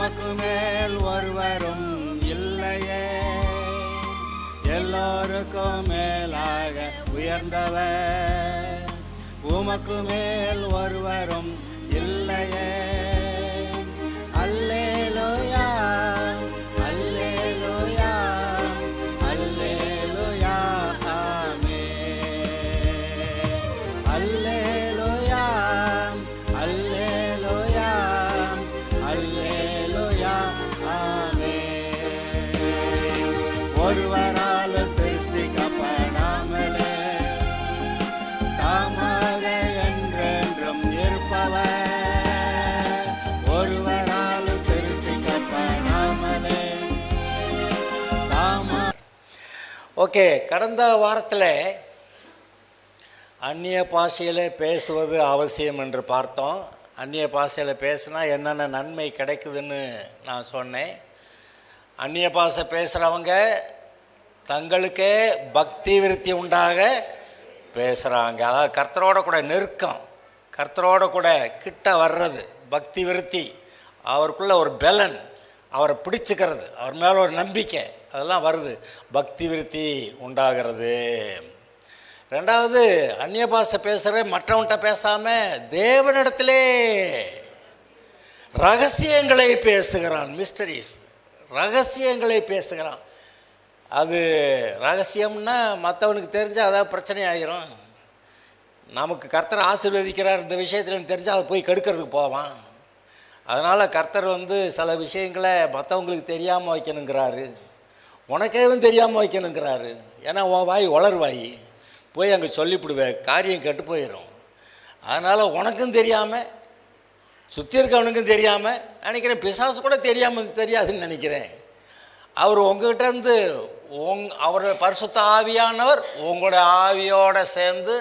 உமக்கு மேல் ஒருவரும் இல்லையே, எல்லோருக்கும் மேலாக உயர்ந்தவர், உமக்கு மேல் ஒருவரும் இல்லையே. அல்லேலூயா அல்லேலூயா அல்லேலூயா ஆமென். அல்லேலூயா அல்லேலூயா அல்லேலூயா ஆமென். ஒருவரால் சிருஷ்டிக்கப்படாமலே தாமாக என்றென்றும் இருப்பவர், ஒருவரால் சிருஷ்டிக்கப்படாமலே தாமா. ஓகே, கடந்த வாரத்தில் அந்நிய பாஷையில் பேசுவது அவசியம் என்று பார்த்தோம். அந்நிய பாஷையில் பேசினா என்னென்ன நன்மை கிடைக்குதுன்னு நான் சொன்னேன். அந்நிய பாஷை பேசுகிறவங்க தங்களுக்கே பக்தி விருத்தி உண்டாக பேசுகிறாங்க. அதாவது கர்த்தரோட கூட நெருக்கம், கர்த்தரோட கூட கிட்ட வர்றது, பக்தி விருத்தி, அவருக்குள்ள ஒரு பெலன், அவரை பிடிச்சிக்கிறது, அவர் மேலே ஒரு நம்பிக்கை, அதெல்லாம் வருது, பக்தி விருத்தி உண்டாகிறது. ரெண்டாவது, அந்நிய பாஷை பேசுகிற மற்றவன்கிட்ட பேசாமல் தேவனிடத்திலே ரகசியங்களை பேசுகிறான். மிஸ்டரிஸ், ரகசியங்களை பேசுகிறான். அது ரகசியம்னா மற்றவனுக்கு தெரிஞ்சால் அதாவது பிரச்சனை ஆகிரும். நமக்கு கர்த்தர் ஆசீர்வதிக்கிறார் இந்த விஷயத்தில் தெரிஞ்சால் அதை போய் கெடுக்கிறதுக்கு போவான். அதனால் கர்த்தர் சில விஷயங்களை மற்றவங்களுக்கு தெரியாமல் வைக்கணுங்கிறாரு, உனக்கேவும் தெரியாமல் வைக்கணுங்கிறாரு. ஏன்னா உன் வாய் வளருவாய், போய் அங்கே சொல்லிவிடுவேன், காரியம் கெட்டு போயிடும். அதனால் உனக்கும் தெரியாமல், சுற்றி இருக்கவனுக்கும் தெரியாமல், நினைக்கிறேன் பிசாசு கூட தெரியாதுன்னு நினைக்கிறேன். அவர் உங்ககிட்டேருந்து அவர் பரிசுத்த ஆவியானவர் உங்களோட ஆவியோடு சேர்ந்து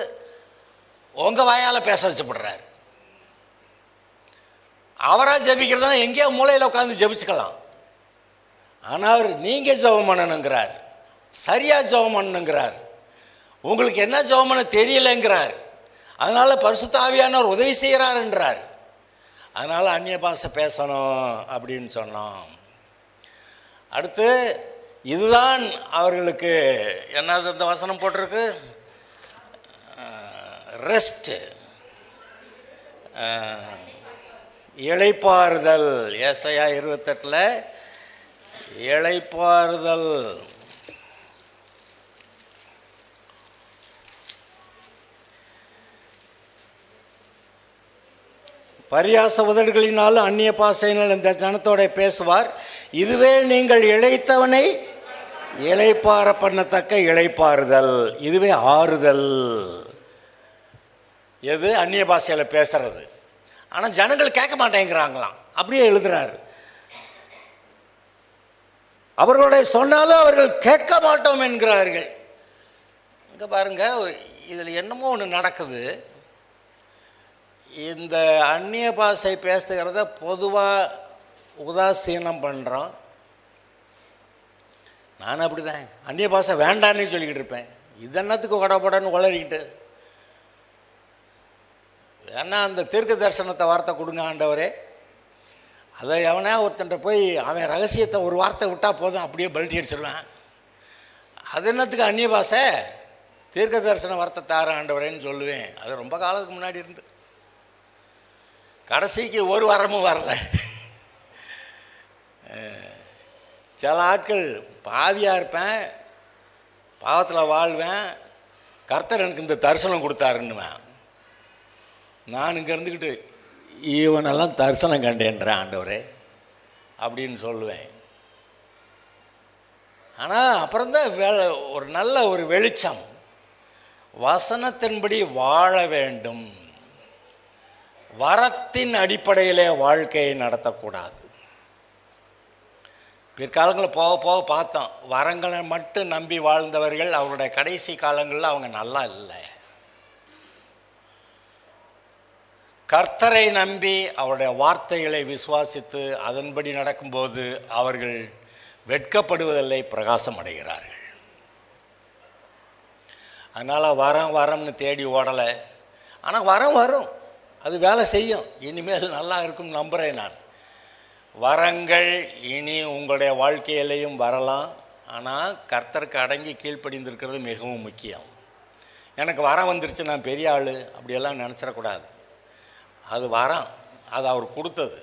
உங்கள் வாயால் பேச வச்சுப்படுறாரு. அவராக ஜெபிக்கிறதுனா எங்கேயோ மூலையில் உட்காந்து ஜெபிச்சுக்கலாம். ஆனால் அவர் நீங்கள் ஜெபம் பண்ணணுங்கிறார், சரியாக ஜெபம் பண்ணணுங்கிறார், உங்களுக்கு என்ன ஜெபம் பண்ண தெரியலைங்கிறார். அதனால் பரிசுத்த ஆவியானவர் உதவி செய்கிறாருன்றார். அதனால் அந்நிய பாஷை பேசணும் அப்படின்னு சொன்னோம். அடுத்து, இதுதான் அவர்களுக்கு என்னது இந்த வசனம் போட்டிருக்கு, ரெஸ்ட், இளைப்பாறுதல். ஏசாயா 28 இளைப்பாறுதல். பரியாச உதடுகளினாலும் அந்நிய பாஷையினால் இந்த ஜனத்தோட பேசுவார். இதுவே நீங்கள் இளைத்தவனை இளைப்பாற பண்ணத்தக்க இளைப்பாறுதல், இதுவே ஆறுதல். எது? அந்நிய பாஷையில் பேசுறது. ஆனால் ஜனங்கள் கேட்க மாட்டேங்கிறாங்களாம், அப்படியே எழுதுறாரு. அவர்களை சொன்னாலும் அவர்கள் கேட்க மாட்டோம் என்கிறார்கள். இங்கே பாருங்க, இதில் என்னமோ ஒன்று நடக்குது. இந்த அந்நிய பாஷை பேசுகிறத பொதுவாக உதாசீனம் பண்ணுறோம். நான் அப்படி தான் அந்நிய பாஷை வேண்டான்னு சொல்லிக்கிட்டு இருப்பேன். இதென்னத்துக்கு உடப்படன்னு உளறிக்கிட்டு, ஏன்னா அந்த தீர்க்க தரிசனத்தை வார்த்தை கொடுங்க ஆண்டவரே, அதை எவனா ஒருத்தன்ட்ட போய் அவன் ரகசியத்தை ஒரு வார்த்தை விட்டால் போதும், அப்படியே பல்ட்டி அடிச்சிடுவேன். அது என்னத்துக்கு அந்நிய பாஷை? தீர்க்க தரிசன வார்த்தை தார ஆண்டவரேன்னு சொல்லுவேன். அது ரொம்ப காலத்துக்கு முன்னாடி இருந்து, கடைசிக்கு ஒரு வாரமும் வரல. சில ஆட்கள் பாவியாக இருப்பேன், பாவத்தில் வாழ்வேன், கர்த்தர் எனக்கு இந்த தரிசனம் கொடுத்தாருன்னுவேன். நான் இங்கே இருந்துக்கிட்டு இவனெல்லாம் தரிசனம் கண்டேன்றேன் ஆண்டவரே அப்படின்னு சொல்லுவேன். ஆனால் அப்புறம்தான் ஒரு நல்ல ஒரு வெளிச்சம், வசனத்தின்படி வாழ வேண்டும், வரத்தின் அடிப்படையிலே வாழ்க்கையை நடத்தக்கூடாது. பிற்காலங்களில் போக போக பார்த்தோம், வரங்களை மட்டும் நம்பி வாழ்ந்தவர்கள் அவருடைய கடைசி காலங்களில் அவங்க நல்லா இல்லை. கர்த்தரை நம்பி அவருடைய வார்த்தைகளை விசுவாசித்து அதன்படி நடக்கும்போது அவர்கள் வெட்கப்படுவதில்லை, பிரகாசம் அடைகிறார்கள். அதனால் வரம்னு தேடி ஓடலை. ஆனால் வரும், அது வேலை செய்யும். இனிமேல் நல்லா இருக்கும் நம்புகிறேன் நான். வரங்கள் இனி உங்களுடைய வாழ்க்கையிலையும் வரலாம். ஆனால் கர்த்தருக்கு அடங்கி கீழ்ப்படிந்திருக்கிறது மிகவும் முக்கியம். எனக்கு வரம் வந்துருச்சு, நான் பெரிய ஆள் அப்படியெல்லாம் நினச்சிடக்கூடாது. அது வரம், அது அவர் கொடுத்தது.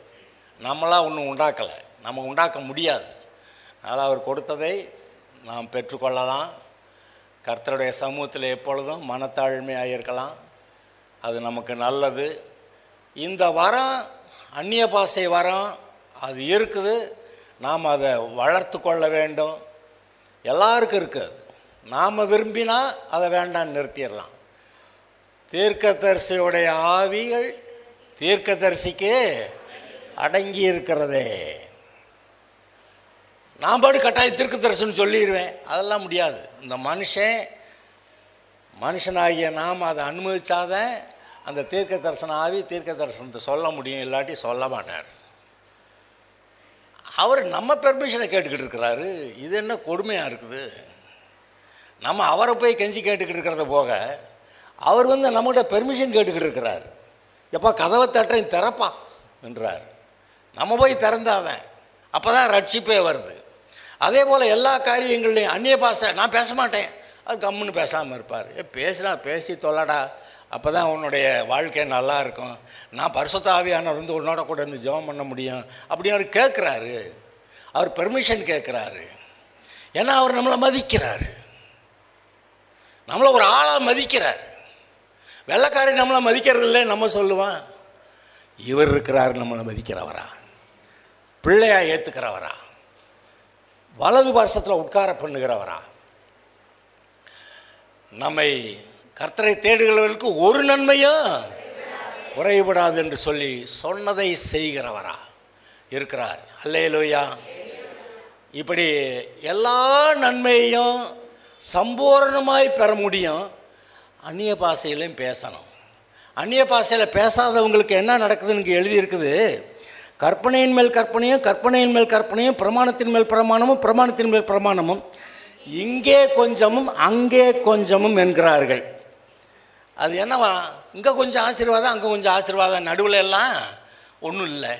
நம்மளாம் ஒன்றும் உண்டாக்கலை, நம்ம உண்டாக்க முடியாது. அதனால் அவர் கொடுத்ததை நாம் பெற்றுக்கொள்ளலாம். கர்த்தருடைய சமூகத்தில் எப்பொழுதும் மனத்தாழ்மையாக இருக்கலாம். அது நமக்கு நல்லது. இந்த வரம், அந்நிய பாஷை வரம், அது இருக்குது. நாம் அதை வளர்த்து கொள்ள வேண்டும். எல்லாருக்கும் இருக்குது. நாம் விரும்பினா அதை வேண்டான்னு நிறுத்திடலாம். தீர்க்கதரிசியுடைய ஆவிகள் தீர்க்கதரிசிக்கு அடங்கி இருக்கிறதே. நான் பாடு கட்டாய தீர்க்கதரிசனம் சொல்லிடுவேன், அதெல்லாம் முடியாது. இந்த மனுஷனாகிய நாம் அதை அனுமதிச்சாதான் அந்த தீர்க்க தரிசன ஆவி தீர்க்க தரிசனத்தை சொல்ல முடியும், இல்லாட்டி சொல்ல மாட்டார். அவர் நம்ம பெர்மிஷனை கேட்டுக்கிட்டு இருக்கிறாரு. இது என்ன கொடுமையாக இருக்குது? நம்ம அவரை போய் கெஞ்சி கேட்டுக்கிட்டு இருக்கிறத போக அவர் நம்மகிட்ட பெர்மிஷன் கேட்டுக்கிட்டு இருக்கிறார். எப்போ கதவை தட்டையும் திறப்பா என்றார். நம்ம போய் திறந்தாதான், அப்போ தான் ரட்சிப்பே வருது. அதே போல் எல்லா காரியங்கள்லையும் அந்நிய பாஷை நான் பேச மாட்டேன், அது கம்முன்னு பேசாமல் இருப்பார். பேசினா பேசி தொல்லடா, அப்போ தான் உன்னுடைய வாழ்க்கை நல்லா இருக்கும். நான் பரிசுத்த ஆவியானவர் உன்னோட கூட இருந்து ஜெபம் பண்ண முடியும் அப்படின்னு அவர் கேட்குறாரு. அவர் பெர்மிஷன் கேட்குறாரு. ஏன்னா அவர் நம்மளை மதிக்கிறாரு, நம்மளை ஒரு ஆளாக மதிக்கிறார். வெள்ளைக்காரி நம்மளை மதிக்கிறது இல்லை, நம்ம சொல்லுவான். இவர் இருக்கிறார் நம்மளை மதிக்கிறவரா, பிள்ளையா ஏற்றுக்கிறவரா, வலது பாசத்தில் உட்கார பண்ணுகிறவரா, நம்மை கர்த்தரை தேடுகிறவர்களுக்கு ஒரு நன்மையும் குறைபடாது என்று சொல்லி சொன்னதை செய்கிறவரா இருக்கிறார். அல்லேலூயா. இப்படி எல்லா நன்மையையும் சம்பூர்ணமாய் பெற முடியும். அந்நிய பாஷையிலையும் பேசணும். அந்நிய பாஷையில் பேசாதவங்களுக்கு என்ன நடக்குதுன்னு எழுதியிருக்குது. கற்பனையின் மேல் கற்பனையும், கற்பனையின் மேல் கற்பனையும், பிரமாணத்தின் மேல் பிரமாணமும், பிரமாணத்தின் மேல் பிரமாணமும், இங்கே கொஞ்சமும் அங்கே கொஞ்சமும் என்கிறார்கள். அது என்னவா? இங்கே கொஞ்சம் ஆசீர்வாதம், அங்கே கொஞ்சம் ஆசீர்வாதம், நடுவில் எல்லாம் ஒன்றும் இல்லை.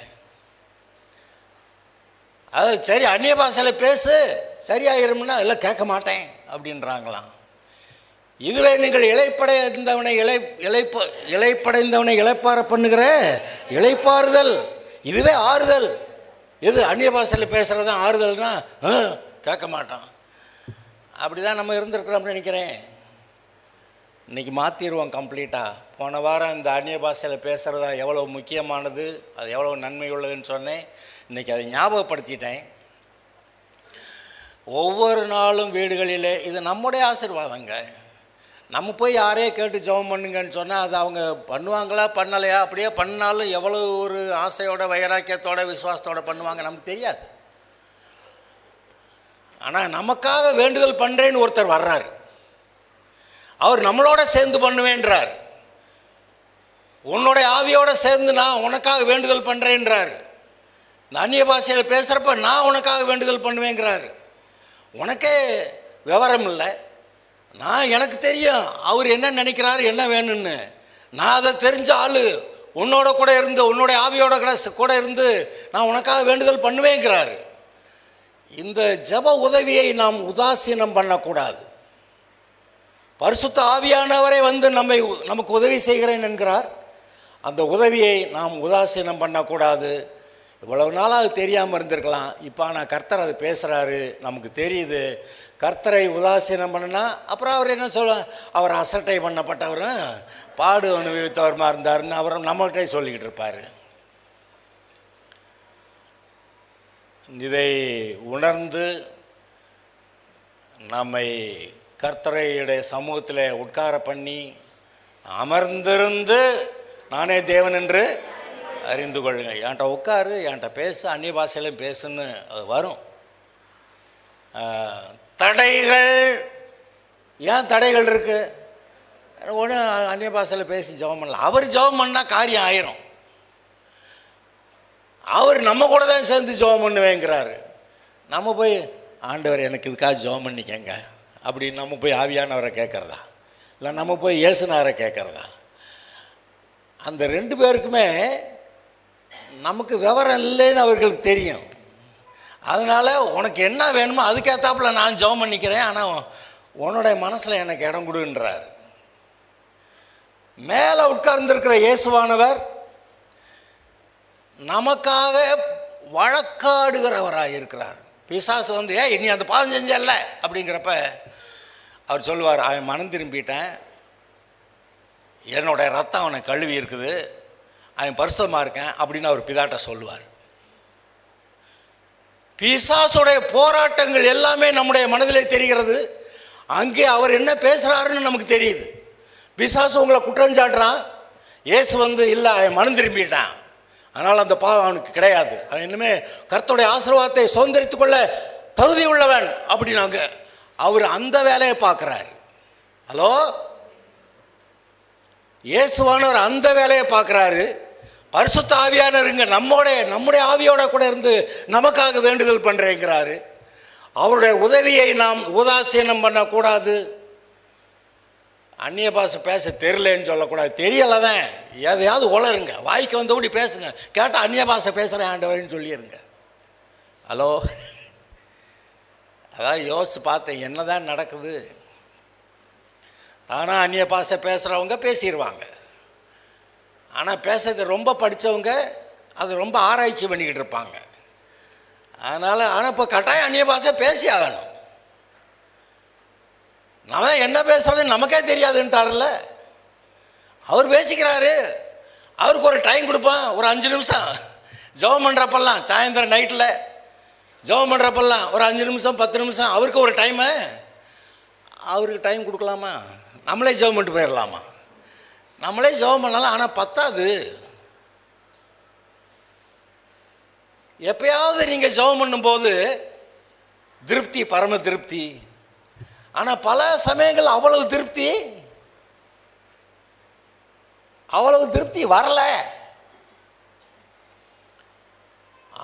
அது சரி, அந்நிய பாஷையில் பேசு சரியாயிரும்னா இல்லை கேட்க மாட்டேன் அப்படின்றாங்களாம். இதுவே நீங்கள் இளைப்படைந்தவனை இளைப்பாற பண்ணுகிற இளைப்பாறுதல், இதுவே ஆறுதல். எது அந்நிய பாஷையில் பேசுகிறது தான் ஆறுதல்னா கேட்க மாட்டான். அப்படி தான் நம்ம இருந்திருக்கிறோம்னு நினைக்கிறேன். இன்றைக்கி மாற்றிடுவோம் கம்ப்ளீட்டாக. போன வாரம் இந்த அந்நிய பாஷையில் பேசுகிறதா எவ்வளோ முக்கியமானது, அது எவ்வளோ நன்மை உள்ளதுன்னு சொன்னேன். இன்றைக்கி அதை ஞாபகப்படுத்திட்டேன். ஒவ்வொரு நாளும் வீடுகளிலே இது நம்முடைய ஆசீர்வாதங்க. நம்ம போய் யாரையே கேட்டு ஜெபம் பண்ணுங்கன்னு சொன்னால் அது அவங்க பண்ணுவாங்களா பண்ணலையா, அப்படியே பண்ணாலும் எவ்வளோ ஒரு ஆசையோட வைராக்கியத்தோட விசுவாசத்தோடு பண்ணுவாங்க நமக்கு தெரியாது. ஆனால் நமக்காக வேண்டுதல் பண்ணுறேன்னு ஒருத்தர் வர்றார். அவர் நம்மளோட சேர்ந்து பண்ணுவேன்றார். உன்னுடைய ஆவியோடு சேர்ந்து நான் உனக்காக வேண்டுதல் பண்ணுறேன்றார். இந்த அந்நிய பாஷையில் பேசுகிறப்ப நான் உனக்காக வேண்டுதல் பண்ணுவேங்கிறார். உனக்கே விவரம் இல்லை, நான் எனக்கு தெரியும் அவர் என்ன நினைக்கிறாரு, என்ன வேணும்னு. நான் அதை தெரிஞ்ச ஆள் உன்னோட கூட இருந்து, உன்னுடைய ஆவியோட கூட இருந்து நான் உனக்காக வேண்டுதல் பண்ணுவேங்கிறாரு. இந்த ஜெப உதவியை நாம் உதாசீனம் பண்ணக்கூடாது. பரிசுத்த ஆவியானவரை நமக்கு உதவி செய்கிறேன் என்கிறார். அந்த உதவியை நாம் உதாசீனம் பண்ணக்கூடாது. இவ்வளவு நாளாக அது தெரியாமல் இருந்திருக்கலாம். இப்போ நான் கர்த்தர் அது பேசுகிறாரு, நமக்கு தெரியுது. கர்த்தரை உதாசீனம் பண்ணினா அப்புறம் அவர் என்ன சொல்ல, அவர் அசட்டை பண்ணப்பட்டவரும் பாடு அனுபவித்தவருமா இருந்தாருன்னு அவர் நம்மள்கிட்ட சொல்லிக்கிட்டு இருப்பார். இதை உணர்ந்து நம்மை கர்த்தரையுடைய சமூகத்தில் உட்கார பண்ணி அமர்ந்திருந்து நானே தேவன் என்று அறிந்து கொள்ளுங்க. என்கிட்ட உட்காரு, என்கிட்ட பேசு, அந்நிய பாஷையிலும் பேசுன்னு அது வரும். தடைகள், ஏன் தடைகள் இருக்குது? ஒன்று அந்நிய பாஷையில் பேசி ஜெபம் பண்ணலாம். அவர் ஜெபம் பண்ணால் காரியம் ஆயிரும். அவர் நம்ம கூட தான் சேர்ந்து ஜெபம் பண்ணுவேங்கிறாரு. நம்ம போய் ஆண்டவர் எனக்கு இதுக்காக ஜெபம் பண்ணிக்கங்க அப்படின்னு நம்ம போய் ஆவியானவரை கேட்குறதா, இல்லை நம்ம போய் இயேசுனாரை கேட்குறதா? அந்த ரெண்டு பேருக்குமே நமக்கு விவரம் இல்லைன்னு அவர்களுக்கு தெரியும். அதனால் உனக்கு என்ன வேணுமோ அதுக்கேற்றாப்புல நான் ஜெபம் பண்ணிக்கிறேன், ஆனால் உன்னுடைய மனசில் எனக்கு இடம் கொடுன்றார். மேலே உட்கார்ந்துருக்கிற இயேசுவானவர் நமக்காக வழக்காடுகிறவராக இருக்கிறார். பிசாசு வந்து நீ அந்த பாவம் செஞ்சல்ல அப்படிங்கிறப்ப அவர் சொல்லுவார், அவன் மனம் திரும்பிட்டேன், என்னுடைய ரத்தம் அவனை கழுவி இருக்குது, அவன் பரிசுத்தமாக இருக்கேன் அப்படின்னு அவர் பிதாட்ட சொல்லுவார். பிசாசுடைய போராட்டங்கள் எல்லாமே நம்முடைய மனதிலே தெரிகிறது. அங்கே அவர் என்ன பேசுகிறாருன்னு நமக்கு தெரியுது. பிசாசு உங்களை குற்றம் சாட்டுறான், இயேசு வந்து இல்லை அவன் மனம் திரும்பிட்டான், அதனால் அந்த பாவம் அவனுக்கு கிடையாது, அவன் இன்னுமே கர்த்தருடைய ஆசீர்வாதத்தை சுதந்திரித்து கொள்ள தகுதி உள்ளவன் அப்படின்னாங்க. அவர் அந்த வேலையை பார்க்குறாரு. ஹலோ, இயேசுவானவர் அந்த வேலையை பார்க்குறாரு. பரிசுத்த ஆவியானவருங்க நம்முடைய ஆவியோட கூட இருந்து நமக்காக வேண்டுதல் பண்ணுறேங்கிறாரு. அவருடைய உதவியை நாம் உதாசீனம் பண்ணக்கூடாது. அந்நிய பாஷை பேச தெரியலன்னு சொல்லக்கூடாது. தெரியலை தான், எதையாவது உளருங்க, வாய்க்கு வந்தபடி பேசுங்க, கேட்டால் அந்நிய பாஷை பேசுகிறேன் ஆண்டவர்னு சொல்லிடுங்க. ஹலோ, அதான் யோசிச்சு பார்த்தேன் என்ன தான் நடக்குது. தானாக அந்நிய பாஷை பேசுகிறவங்க பேசிடுவாங்க, ஆனால் பேசுறது ரொம்ப படித்தவங்க அது ரொம்ப ஆராய்ச்சி பண்ணிக்கிட்டு இருப்பாங்க. அதனால் ஆனால் இப்போ கட்டாயம் அந்நிய பாஷை பேசி ஆகணும். நம்ம என்ன பேசுறது நமக்கே தெரியாதுன்ட்டார்ல, அவர் பேசிக்கிறாரு. அவருக்கு ஒரு டைம் கொடுப்பான், ஒரு 5 நிமிஷம் ஜெபம் பண்ணுறப்பெல்லாம், சாயந்தரம் நைட்டில் ஜெபம் பண்ணுறப்பெல்லாம் ஒரு 5 நிமிஷம் 10 நிமிஷம் அவருக்கு ஒரு டைமு. அவருக்கு டைம் கொடுக்கலாமா? நம்மளே ஜெபம் பண்ணிட்டு போயிடலாமா? நம்மளே ஜெபம் பண்ணலாம், ஆனால் பத்தாது. எப்பயாவது நீங்கள் ஜெபம் பண்ணும்போது திருப்தி, பரம திருப்தி. ஆனால் பல சமயங்கள் அவ்வளவு திருப்தி வரல.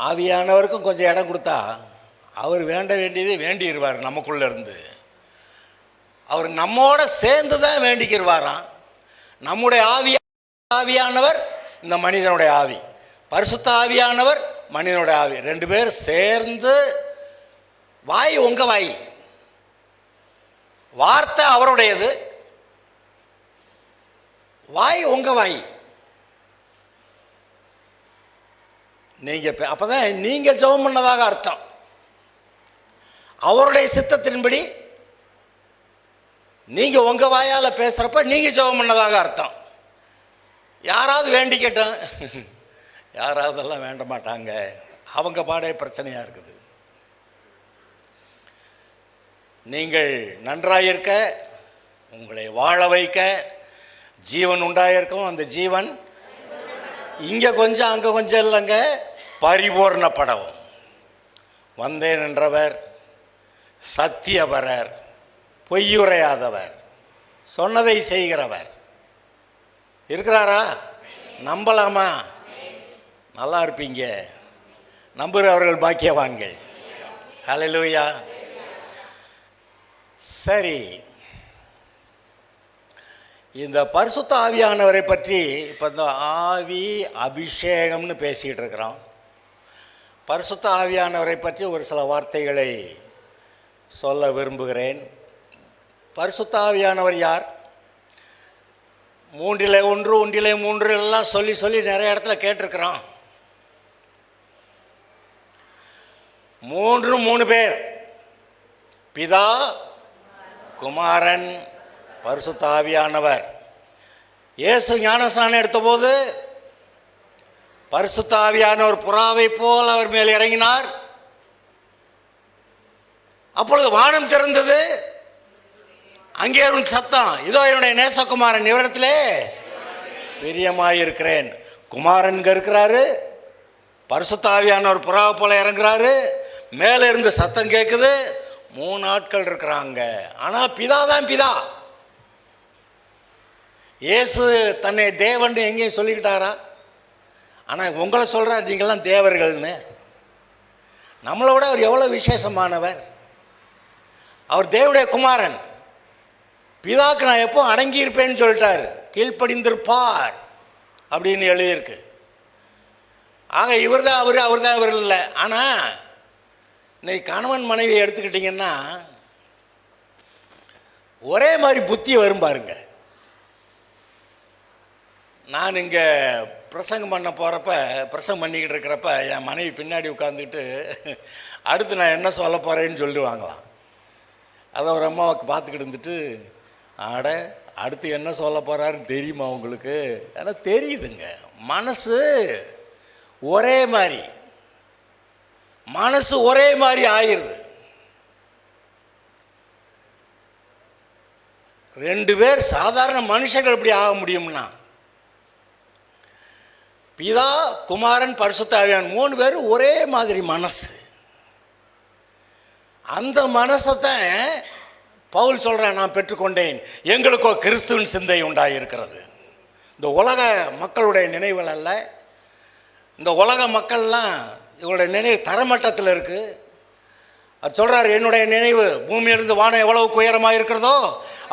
ஆவியானவருக்கும் கொஞ்சம் இடம் கொடுத்தா அவர் வேண்ட வேண்டியது வேண்டிடுவார். நமக்குள்ள இருந்து அவர் நம்மோட சேர்ந்து தான் வேண்டிக்கிடுவாராம். நம்முடைய ஆவியானவர் இந்த மனிதனுடைய ஆவி, பரிசுத்த ஆவியானவர் மனிதனுடைய ஆவி, 2 பேர் சேர்ந்து, வாய் உங்க வாய், வார்த்தை அவருடையது, வாய் உங்க வாய். நீங்க அப்பதான் நீங்க ஜெபம் பண்ணதாக அர்த்தம். அவருடைய சித்தத்தின்படி நீங்க உங்க வாயால பேசுறப்ப நீங்க ஜெபம் பண்ணதாக அர்த்தம். யாராவது வேண்டிக்கட்டும், யாராவதெல்லாம் வேண்ட மாட்டாங்க, அவங்க பாடே பிரச்சனையா இருக்குது. நீங்கள் நன்றாயிருக்க, உங்களை வாழ வைக்க, ஜீவன் உண்டாயிருக்கும். அந்த ஜீவன் இங்கே கொஞ்சம் அங்கே கொஞ்சம் இல்லைங்க, பரிபூர்ணப்படவும். வந்தேன் என்றவர், சத்தியபரர், பொய்யுரையாதவர், சொன்னதை செய்கிறவர் இருக்கிறாரா? நம்பலாமா? நல்லா இருப்பீங்க. நம்புகிறவர்கள் பாக்கியவான்கள். ஹல்லேலூயா. சரி, இந்த பரிசுத்த ஆவியானவரை பற்றி இப்போ இந்த ஆவி அபிஷேகம்னு பேசிகிட்டு இருக்கிறோம். பரிசுத்த ஆவியானவரை பற்றி ஒரு சில வார்த்தைகளை சொல்ல விரும்புகிறேன். பரிசுத்த ஆவியானவர் யார்? 3 1 1 3 எல்லாம் சொல்லி சொல்லி நிறைய இடத்துல கேட்டிருக்கிறோம். 3 பேர், பிதா, குமாரன், பரிசுத்த ஆவியானவர். இயேசு ஞானஸ்நானம் எடுத்தபோது பரிசுத்த ஆவியானவர் புறாவை போல் அவர் மேல் இறங்கினார். அப்பொழுது வானம் திறந்தது, அங்கே ஒரு சத்தம், இதோ என்னுடைய நேசகுமாரன், இவரிடத்திலே பிரியமாயிருக்கிறேன். குமாரன் இங்கே இருக்கிறாரு, பரிசுத்த ஆவியானவர் புறாவை போல இறங்குறாரு, மேலே இருந்து சத்தம் கேட்குது. 3 ஆட்கள் இருக்கிறாங்க, ஆனால் பிதா தான் பிதா. இயேசு தன்னை தேவன் எங்கேயும் சொல்லிக்கிட்டாரா? ஆனால் உங்களை சொல்கிறார் நீங்கள்லாம் தேவர்கள்னு. நம்மளை விட அவர் எவ்வளோ விசேஷமானவர். அவர் தேவனுடைய குமாரன். பிதாக்கு நான் எப்போ அடங்கியிருப்பேன்னு சொல்லிட்டார். கீழ்ப்படிந்திருப்பார் அப்படின்னு எழுதியிருக்கு. ஆக இவர் தான் அவர் தான் இவர் இல்லை. ஆனால் இன்னைக்கு கணவன் மனைவி எடுத்துக்கிட்டிங்கன்னா ஒரே மாதிரி புத்தி வரும் பாருங்க. நான் இங்கே பிரசங்கம் பண்ண போகிறப்ப, பிரசங்கம் பண்ணிக்கிட்டு இருக்கிறப்ப என் மனைவி பின்னாடி உட்காந்துக்கிட்டு அடுத்து நான் என்ன சொல்ல போகிறேன்னு சொல்லிடுவாங்களாம். அதை ஒரு அம்மாவுக்கு பார்த்துக்கிட்டு இருந்துட்டு, ஆட அடுத்து என்ன சொல்ல போகிறாருன்னு தெரியுமா உங்களுக்கு? ஆனால் தெரியுதுங்க. மனசு ஒரே மாதிரி ஆயிடுது. ரெண்டு பேர் சாதாரண மனுஷங்கள் எப்படி ஆக முடியும்னா, பிதா குமாரன் பரிசுத்த ஆவியான் 3 பேரும் ஒரே மாதிரி மனசு. அந்த மனசைத்தான் பவுல் சொல்கிறேன், நான் பெற்றுக்கொண்டேன், எங்களுக்கோ கிறிஸ்துவின் சிந்தை உண்டாயிருக்கிறது. இந்த உலக மக்களுடைய நினைவுகள் அல்ல. இந்த உலக மக்கள்லாம் இவங்களுடைய நினைவு தரமட்டத்தில் இருக்குது. அது சொல்கிறார், என்னுடைய நினைவு பூமியிலிருந்து வானம் எவ்வளவுக்கு உயரமாக இருக்கிறதோ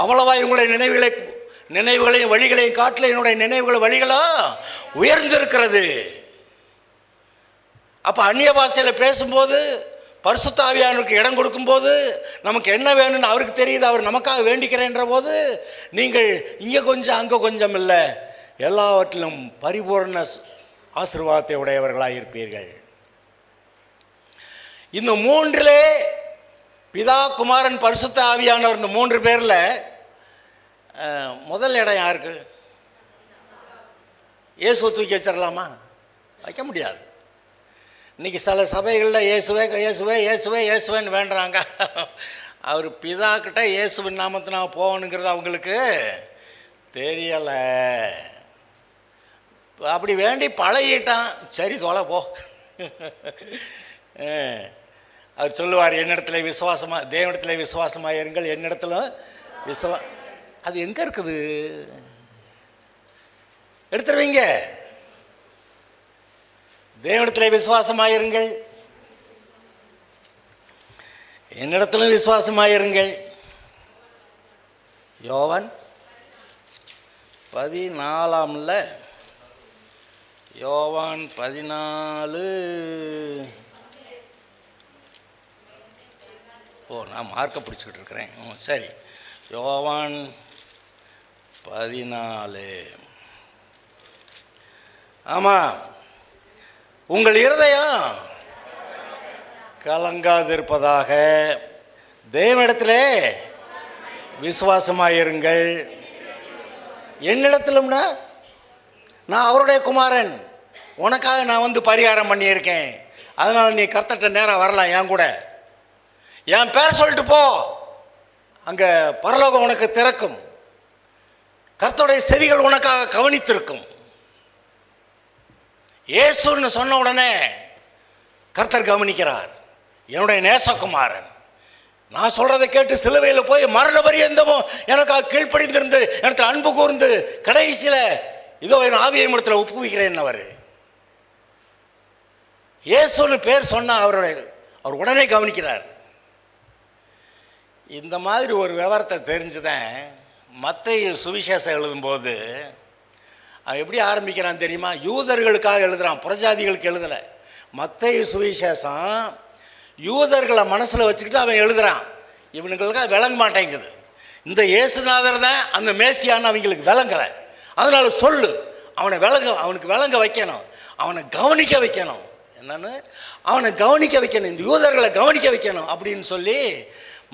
அவ்வளவா இவங்களுடைய நினைவுகளையும் வழிகளையும் காட்டில் என்னுடைய நினைவுகள் வழிகளா உயர்ந்திருக்கிறது. அப்போ அந்நிய பாஷையில் பேசும்போது, பரிசுத்த ஆவியானவருக்கு இடம் கொடுக்கும்போது நமக்கு என்ன வேணும்னு அவருக்கு தெரியுது, அவர் நமக்காக வேண்டிக்கிறேன்ற போது நீங்கள் இங்கே கொஞ்சம் அங்கே கொஞ்சம் இல்லை, எல்லாவற்றிலும் பரிபூர்ண ஆசீர்வாதத்தை உடையவர்களாக இருப்பீர்கள். இந்த 3 பிதா குமாரன் பரிசுத்த ஆவியானவர், இந்த 3 பேரில் முதல் இடம் யாருக்கு? இயேசுவை தூக்கி வச்சிடலாமா? வைக்க முடியாது. இன்றைக்கி சில சபைகளில் இயேசுவே இயேசுவே இயேசுவே இயேசுவேன்னு வேண்டுறாங்க. அவர் பிதா கிட்ட இயேசுவின் நாமத்தினா போகணுங்கிறது அவங்களுக்கு தெரியலை. அப்படி வேண்டி பழகிட்டான். சரி தொலை போ. அவர் சொல்லுவார், என்னிடத்துல விசுவாசமாக, தேவனிடத்தில் விசுவாசமாக இருங்கள், என்னிடத்துல அது எங்கே இருக்குது? எடுத்துருவீங்க. தேவனிடத்தில் விசுவாசமாயிருங்கள், என்னிடத்திலும் விசுவாசமாயிருங்கள். யோவான் 14 யோவான் 14. நான் மார்க்கை பிடிச்சிக்கிட்டு இருக்கிறேன். சரி, யோவான் 14. ஆமாம், உங்கள் இருதயம் கலங்காதிருப்பதாக தேவனிடத்திலே விசுவாசமாயிருங்கள், என்னிடத்திலும்னா நான் அவருடைய குமாரன், உனக்காக நான் வந்து பரிகாரம் பண்ணியிருக்கேன், அதனால் நீ கர்த்தர்ட்ட நேரம் வரலாம், என் கூட என் பேர் சொல்லிட்டு போ, அங்கே பரலோகம் உனக்கு திறக்கும், கர்த்தருடைய செவிகள் உனக்காக கவனித்திருக்கும். இயேசுன்னு சொன்ன உடனே கர்த்தர் கவனிக்கிறார். என்னுடைய நேசகுமாரன், நான் சொல்றதை கேட்டு சிலுவையில் போய் மரண பரியந்தமும் எனக்காக கீழ்ப்படிந்திருந்து எனக்கு அன்பு கூர்ந்து கடைசியில் இதோ என் ஆவியை இடத்துல ஒப்புவிக்கிறேன். அவர் இயேசுன்னு பேர் சொன்னா அவர் உடனே கவனிக்கிறார். இந்த மாதிரி ஒரு விவரத்தை தெரிஞ்சுதான் மத்தேயு சுவிசேஷம் எழுதும்போது அவன் எப்படி ஆரம்பிக்கிறான் தெரியுமா? யூதர்களுக்காக எழுதுகிறான், புறஜாதிகளுக்கு எழுதலை. மத்தேயு சுவிசேஷம் யூதர்களை மனசில் வச்சுக்கிட்டு அவன் எழுதுகிறான். இவனுங்களுக்காக விளங்க மாட்டேங்குது. இந்த இயேசுநாதர் தான் அந்த மேசியான்னு அவங்களுக்கு விளங்கலை. அதனால சொல்லு, அவனுக்கு விளங்க வைக்கணும், அவனை கவனிக்க வைக்கணும். என்னன்னு? அவனை கவனிக்க வைக்கணும், இந்த யூதர்களை கவனிக்க வைக்கணும் அப்படின்னு சொல்லி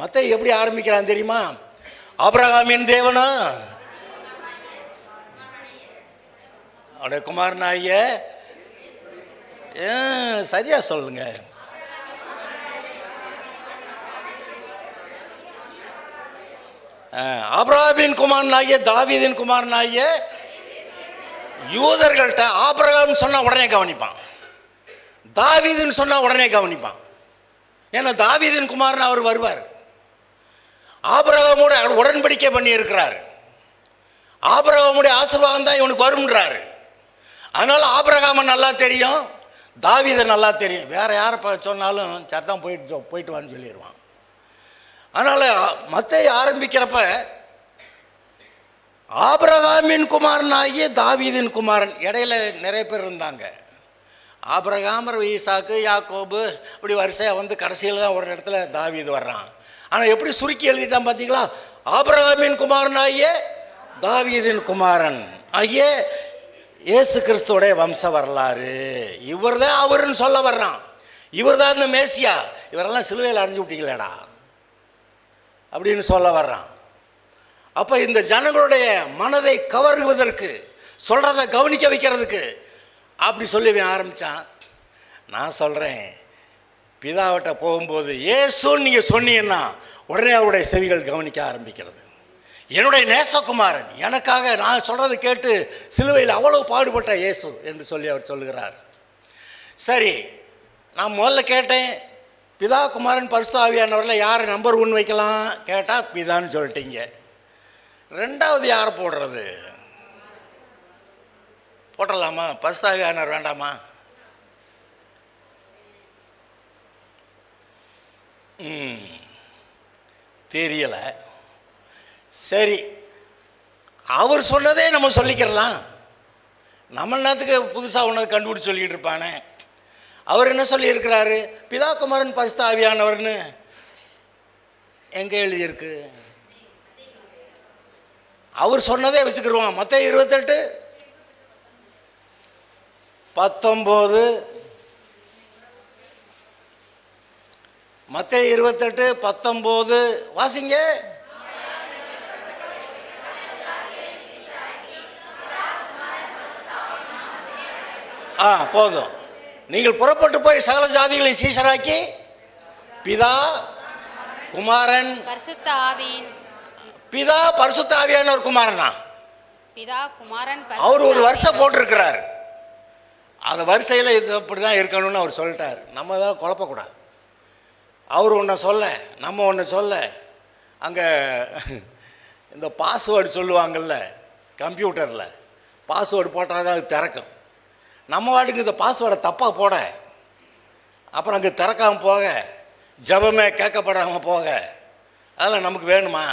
மத்தேயு எப்படி ஆரம்பிக்கிறான் தெரியுமா? ஆபிரகாமின் தேவனா, அவருடைய குமாரனாகிய, சரியா சொல்லுங்க, ஆபிரகாமின் குமாரனாகிய தாவீதின் குமாரனாகிய. யூதர்கள்ட்ட ஆபிரகாம் சொன்னா உடனே கவனிப்பான், தாவீதுன்னு சொன்னா உடனே கவனிப்பான். ஏன்னா தாவீதின் குமாரன் அவர் வருவார், ஆபிரகாமோட உடன்படிக்கை பண்ணி இருக்கிறார், ஆபிரகாமுடைய ஆசீர்வாதம் தான் இவனுக்கு வரும்ன்றாரு. அதனால ஆபிரகாமை நல்லா தெரியும், தாவீதை நல்லா தெரியும். வேற யாரை சொன்னாலும் சத்தான் போயிட்டு வான்னு சொல்லிடுவான். அதனால மத்தேயு ஆரம்பிக்கிறப்ப ஆபிரகாமின் குமாரன் ஆகிய தாவீதின் குமாரன், இடையில நிறைய பேர் இருந்தாங்க. ஆபிரகாம், ஈசாக்கு, யாக்கோபு இப்படி வரிசையாக வந்து கடைசியில் தான் ஒரு இடத்துல தாவீது வர்றான். ஆனால் எப்படி சுருக்கி எழுதிட்டான் பார்த்தீங்களா? ஆபிரகாமின் குமாரன் ஆகிய தாவீதின் குமாரன் ஆகிய இயேசு கிறிஸ்துவோடைய வம்ச வரலாறு. இவர் தான் அவருன்னு சொல்ல வர்றான். இவர் தான் இந்த மேசியா. இவரெல்லாம் சிலுவையில் அரைஞ்சு விட்டீங்களேடா அப்படின்னு சொல்ல வர்றான். அப்போ இந்த ஜனங்களுடைய மனதை கவருவதற்கு, சொல்கிறத கவனிக்க வைக்கிறதுக்கு அப்படி சொல்லி ஆரம்பித்தான். நான் சொல்கிறேன், பிதாவிட்ட போகும்போது இயேசுன்னு நீங்கள் சொன்னீங்கன்னா உடனே அவருடைய செவிகள் கவனிக்க ஆரம்பிக்கிறது. என்னுடைய நேசகுமாரன், எனக்காக நான் சொல்கிறத கேட்டு சிலுவையில் அவ்வளவு பாடுபட்ட இயேசு என்று சொல்லி அவர் சொல்லுகிறார். சரி, நான் முதல்ல கேட்டேன், பிதா, குமாரன், பரிசுத்த ஆவியானவரில் யாரை நம்பர் 1 வைக்கலாம் கேட்டால் பிதான்னு சொல்லிட்டீங்க. ரெண்டாவது யாரை போடுறது? போட்டலாமா? பரிசுத்த ஆவியானவர் வேண்டாமா? தெரியலை. சரி, அவர் சொன்னதே நம்ம சொல்லிக்கிறலாம். நம்ம நேரத்துக்கு புதுசாக ஒன்று கண்டுபிடிச்சி சொல்லிக்கிட்டு இருப்பானே. அவர் என்ன சொல்லியிருக்கிறாரு? பிதா, குமாரன், பரிசுத்த ஆவியானவர்னு எங்கே எழுதியிருக்கு? அவர் சொன்னதே வச்சுக்கிடுவான். மத்தேயு 28:19, மத்தேயு 28:19 வாசிங்க. போதும். நீங்கள் புறப்பட்டு போய் சகல ஜாதிகளை சீஷராக்கி பிதா, குமாரன், பரிசுத்த ஆவியின். பிதா பரிசுத்த ஆவியானவர் குமாரனா? பிதா, குமாரன், அவர் ஒரு வருஷம் போட்டிருக்கிறார். அந்த வரிசையில் இது அப்படி தான் இருக்கணும்னு அவர் சொல்லிட்டார். நம்ம தான் குழப்பக்கூடாது. அவர் ஒன்றை சொல்ல, நம்ம ஒன்று சொல்ல. அங்கே இந்த பாஸ்வேர்டு சொல்லுவாங்கள்ல, கம்ப்யூட்டரில் பாஸ்வேர்டு போட்டால் தான் அது திறக்கும். நம்ம வாட்டுக்கு இந்த பாஸ்வேர்டை தப்பாக போட, அப்புறம் அங்கே திறக்காமல் போக, ஜபமே கேட்கப்படாமல் போக, அதெல்லாம் நமக்கு வேணுமா?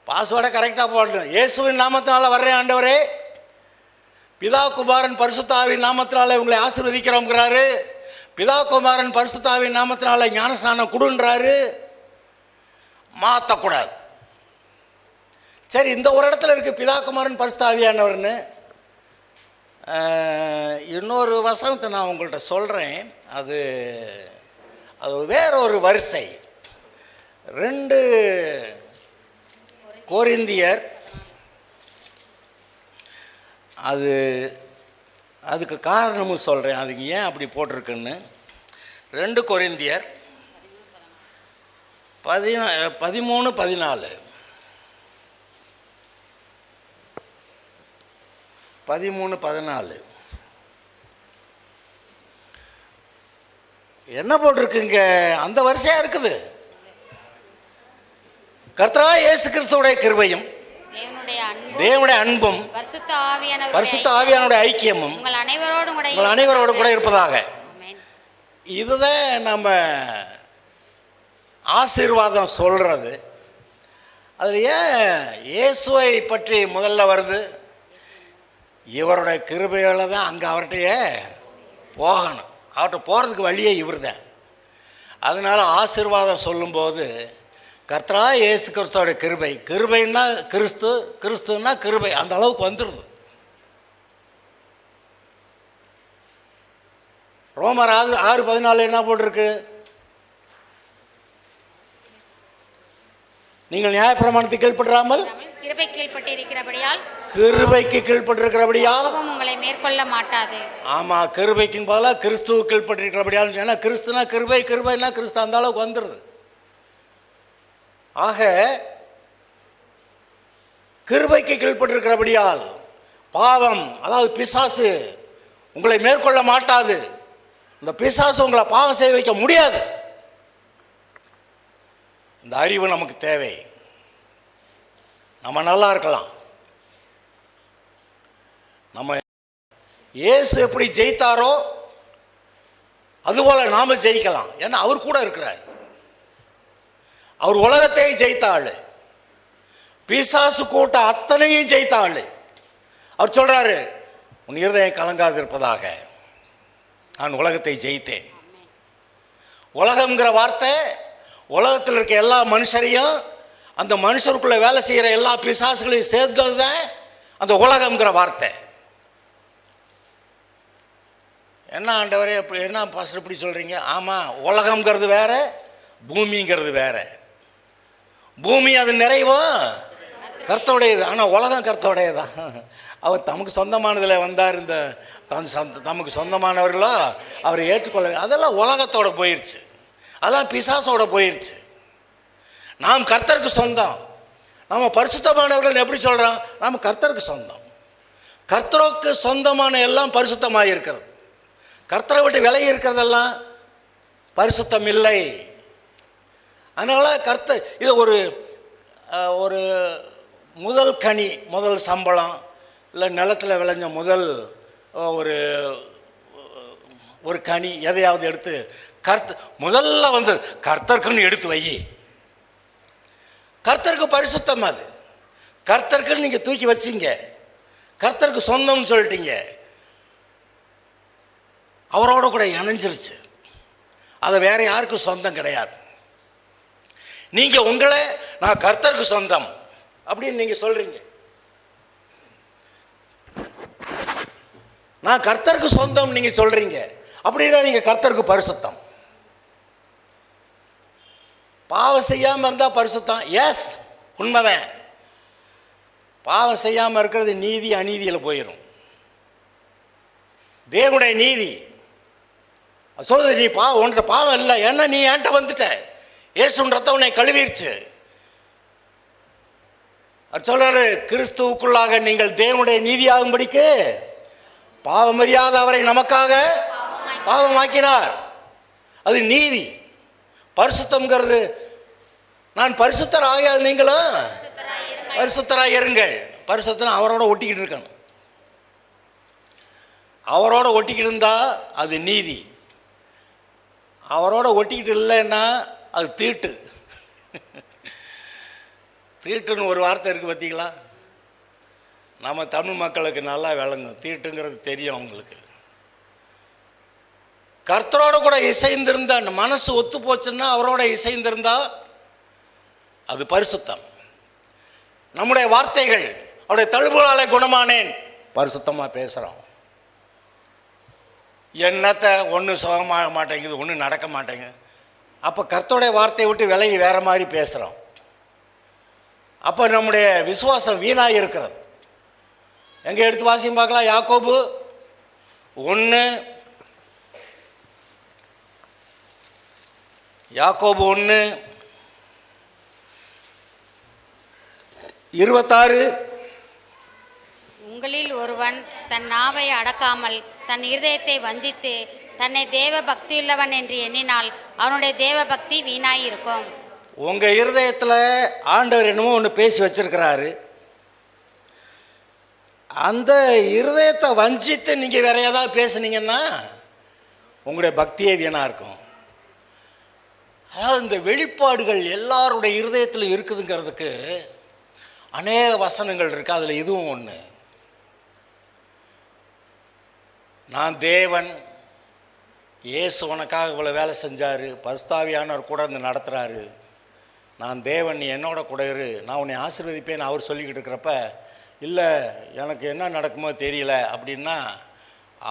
பாஸ்வேர்டை கரெக்டாக போடணும். இயேசுவின் நாமத்தினால வர்றேன் ஆண்டவரே, பிதா, குமாரன், பரிசுத்த ஆவியின் நாமத்தினால இவங்களை ஆசீர்வதிக்கிறோங்கிறாரு. பிதா, குமாரன், பரிசுத்த ஆவியின் நாமத்தினால ஞானஸ்நானம் கொடுன்றாரு. மாற்றக்கூடாது. சரி, இந்த ஒரு இடத்துல இருக்குது பிதா, குமாரன், பரிசுத்த ஆவியானவர்னு. இன்னொரு வசனத்தை நான் உங்கள்கிட்ட சொல்கிறேன். அது வேற ஒரு வரிசை. 2 கொரிந்தியர், அதுக்கு காரணமும் சொல்கிறேன், அதுக்கு ஏன் அப்படி போட்டிருக்குன்னு. 2 கொரிந்தியர் 13:14 13:14 என்ன போட்டிருக்குங்க? அந்த வரிசையாக இருக்குது. கர்த்தராகிய இயேசு கிறிஸ்துவுடைய கிருபையும் தேவனுடைய அன்பும் பரிசுத்த ஆவியானவருடைய ஐக்கியமும் உங்கள் அனைவரோடு கூட இருப்பதாக. இதுதான் நம்ம ஆசீர்வாதம் சொல்கிறது. அதில் ஏன் இயேசுவை பற்றி முதல்ல வருது? இவருடைய கிருபையில் தான் அங்கே அவர்கிட்டயே போகணும். அவர்கிட்ட போகிறதுக்கு வழியே இவர் தான். அதனால் ஆசீர்வாதம் சொல்லும்போது கர்த்தராகிய இயேசு கிறிஸ்துவோடைய கிருபை, கிருபைன்னா கிறிஸ்து, கிறிஸ்துன்னா கிருபை, அந்த அளவுக்கு வந்துடுது. ரோமர் 6:14 என்ன போட்டிருக்கு? நீங்கள் நியாயப்பிரமாணத்துக்கு கீழ்ப்படாமல் கிருபைக்கு கீழ்ப்பட்டிருக்கிறபடியால் உங்களை மேற்கொள்ள மாட்டாது. ஆமாம், கிருபைக்கு பதிலாக கிறிஸ்துவ கீழ்ப்பட்டிருக்கிறபடியால். ஏன்னா கிறிஸ்துனா கிருபை, கிருபைனா கிறிஸ்து, அந்த அளவுக்கு வந்துடுது. ஆக கிருபைக்கு கீழ்ப்பட்டிருக்கிறபடியால் பாவம், அதாவது பிசாசு உங்களை மேற்கொள்ள மாட்டாது. இந்த பிசாசு உங்களை பாவம் செய்ய வைக்க முடியாது. இந்த அறிவு நமக்கு தேவை. நம்ம நல்லா இருக்கலாம். நம்ம இயேசு எப்படி ஜெயித்தாரோ அதுபோல நாம ஜெயிக்கலாம். ஏன்னா அவர் கூட இருக்கிறார். அவர் உலகத்தை ஜெயித்த ஆளு, பிசாசு கூட்ட அத்தனையும் ஜெயித்த ஆளு. அவர் சொல்றாரு, உன் இருதயம் கலங்காது இருப்பதாக. நான் உலகத்தை ஜெயித்தேன். உலகம்ங்கிற வார்த்தை உலகத்தில் இருக்க எல்லா மனுஷரையும், அந்த மனுஷருக்குள்ள வேலை செய்கிற எல்லா பிசாசுகளையும் சேர்ந்தது தான் அந்த உலகம்ங்கிற வார்த்தை. என்ன ஆண்டவரே அப்படி, என்ன பாஸ்டர் இப்படி சொல்கிறீங்க? ஆமாம், உலகம்ங்கிறது வேற, பூமிங்கிறது வேற. பூமி அது நிறைவும் கர்த்தருடையது, ஆனால் உலகம் கர்த்தருடையதான். அவர் தமக்கு சொந்தமானதில் வந்தார். இந்த தமக்கு சொந்தமானவர்களோ அவரை ஏற்றுக்கொள்ள, அதெல்லாம் உலகத்தோட போயிடுச்சு, அதெல்லாம் பிசாசோட போயிடுச்சு. நாம் கர்த்தருக்கு சொந்தம். நம்ம பரிசுத்தமானவர்கள் எப்படி சொல்கிறோம்? நாம் கர்த்தருக்கு சொந்தம். கர்த்தருக்கு சொந்தமான எல்லாம் பரிசுத்தமாக இருக்கிறது. கர்த்தரை விட்டு விலகி இருக்கிறதெல்லாம் பரிசுத்தம் இல்லை. அதனால் கர்த்தர் இது ஒரு முதல் கனி, முதல் சம்பளம், இல்லை நிலத்தில் விளைஞ்ச முதல் ஒரு கனி எதையாவது எடுத்து முதல்ல வந்து கர்த்தருக்குன்னு எடுத்து வை. கர்த்தருக்கு பரிசுத்தம் அது. கர்த்தருக்குன்னு நீங்கள் தூக்கி வச்சிங்க, கர்த்தருக்கு சொந்தம்னு சொல்லிட்டீங்க, அவரோட கூட இணைஞ்சிருச்சு. அது வேற யாருக்கும் சொந்தம் கிடையாது. நீங்கள் உங்களை நான் கர்த்தருக்கு சொந்தம் அப்படின்னு நீங்கள் சொல்கிறீங்க. நான் கர்த்தருக்கு சொந்தம் நீங்கள் சொல்கிறீங்க அப்படின்னா நீங்கள் கர்த்தருக்கு பரிசுத்தம். பாவம் செய்யாமல் இருந்தால் பரிசுத்தம். எஸ், உண்மைதான். பாவம் செய்யாமல் இருக்கிறது நீதி அநீதியில் போயிடும். தேவனுடைய நீதி சொல்லுது, நீ உன்கிட்ட பாவம் இல்லை, ஏன்னா நீ என்கிட்ட வந்துட்ட, இயேசுவின் ரத்தம் உன்னை கழுவிருச்சு. அது சொல்றாரு, கிறிஸ்துவுக்குள்ளாக நீங்கள் தேவனுடைய நீதியாகும்படிக்கு பாவமறியாத அவரை நமக்காக பாவமாக்கினார். அது நீதி. பரிசுத்தம்ங்கிறது, நான் பரிசுத்தர் ஆகியால் நீங்களும் பரிசுத்தராக இருங்கள். பரிசுத்தம் அவரோட ஒட்டிக்கிட்டு இருக்கணும். அவரோட ஒட்டிக்கிட்டு இருந்தா அது நீதி. அவரோட ஒட்டிக்கிட்டு இல்லைன்னா அது தீட்டு. தீட்டுன்னு ஒரு வார்த்தை இருக்குது பார்த்தீங்களா? நம்ம தமிழ் மக்களுக்கு நல்லா விளங்கும், தீட்டுங்கிறது தெரியும் அவங்களுக்கு. கர்த்தரோட கூட இசைந்திருந்தா, மனசு ஒத்து போச்சுன்னா அவரோட இசைந்திருந்தா அது பரிசுத்தம். நம்முடைய வார்த்தைகள், அவருடைய தழும்புகளாலே குணமானேன், பரிசுத்தமாக பேசுகிறோம். என்னத்தை ஒன்றும் சுகமாக மாட்டேங்குது, ஒன்றும் நடக்க மாட்டேங்குது. அப்போ கர்த்தருடைய வார்த்தையை விட்டு விலகி வேற மாதிரி பேசுகிறோம். அப்போ நம்முடைய விசுவாசம் வீணாக இருக்கிறது. எங்கே எடுத்து வாசியும் பார்க்கலாம். யாக்கோபு 1:26. உங்களில் ஒருவன் தன் நாவை அடக்காமல் தன் இருதயத்தை வஞ்சித்து தன்னை தேவ பக்தியுள்ளவன் என்று எண்ணினால் அவனுடைய தேவ பக்தி வீணாயிருக்கும். உங்கள் இருதயத்தில் ஆண்டவர் என்னமோ ஒன்று பேசி வச்சிருக்கிறாரு. அந்த இருதயத்தை வஞ்சித்து நீங்கள் வேற ஏதாவது பேசுனீங்கன்னா உங்களுடைய பக்தியே வீணாக இருக்கும். அதாவது இந்த வெளிப்பாடுகள் எல்லாருடைய இருதயத்தில் இருக்குதுங்கிறதுக்கு அநேக வசனங்கள் இருக்குது. அதில் இதுவும் ஒன்று. நான் தேவன், இயேசு உனக்காக இவ்வளோ வேலை செஞ்சார், பரிசுத்தாவியானவர் கூட இருந்து நடத்துகிறாரு, நான் தேவன், நீ என்னோட கூட இரு, நான் உன்னை ஆசீர்வதிப்பேன்னு அவர் சொல்லிக்கிட்டு இருக்கிறப்ப, இல்லை எனக்கு என்ன நடக்குமோ தெரியல அப்படின்னா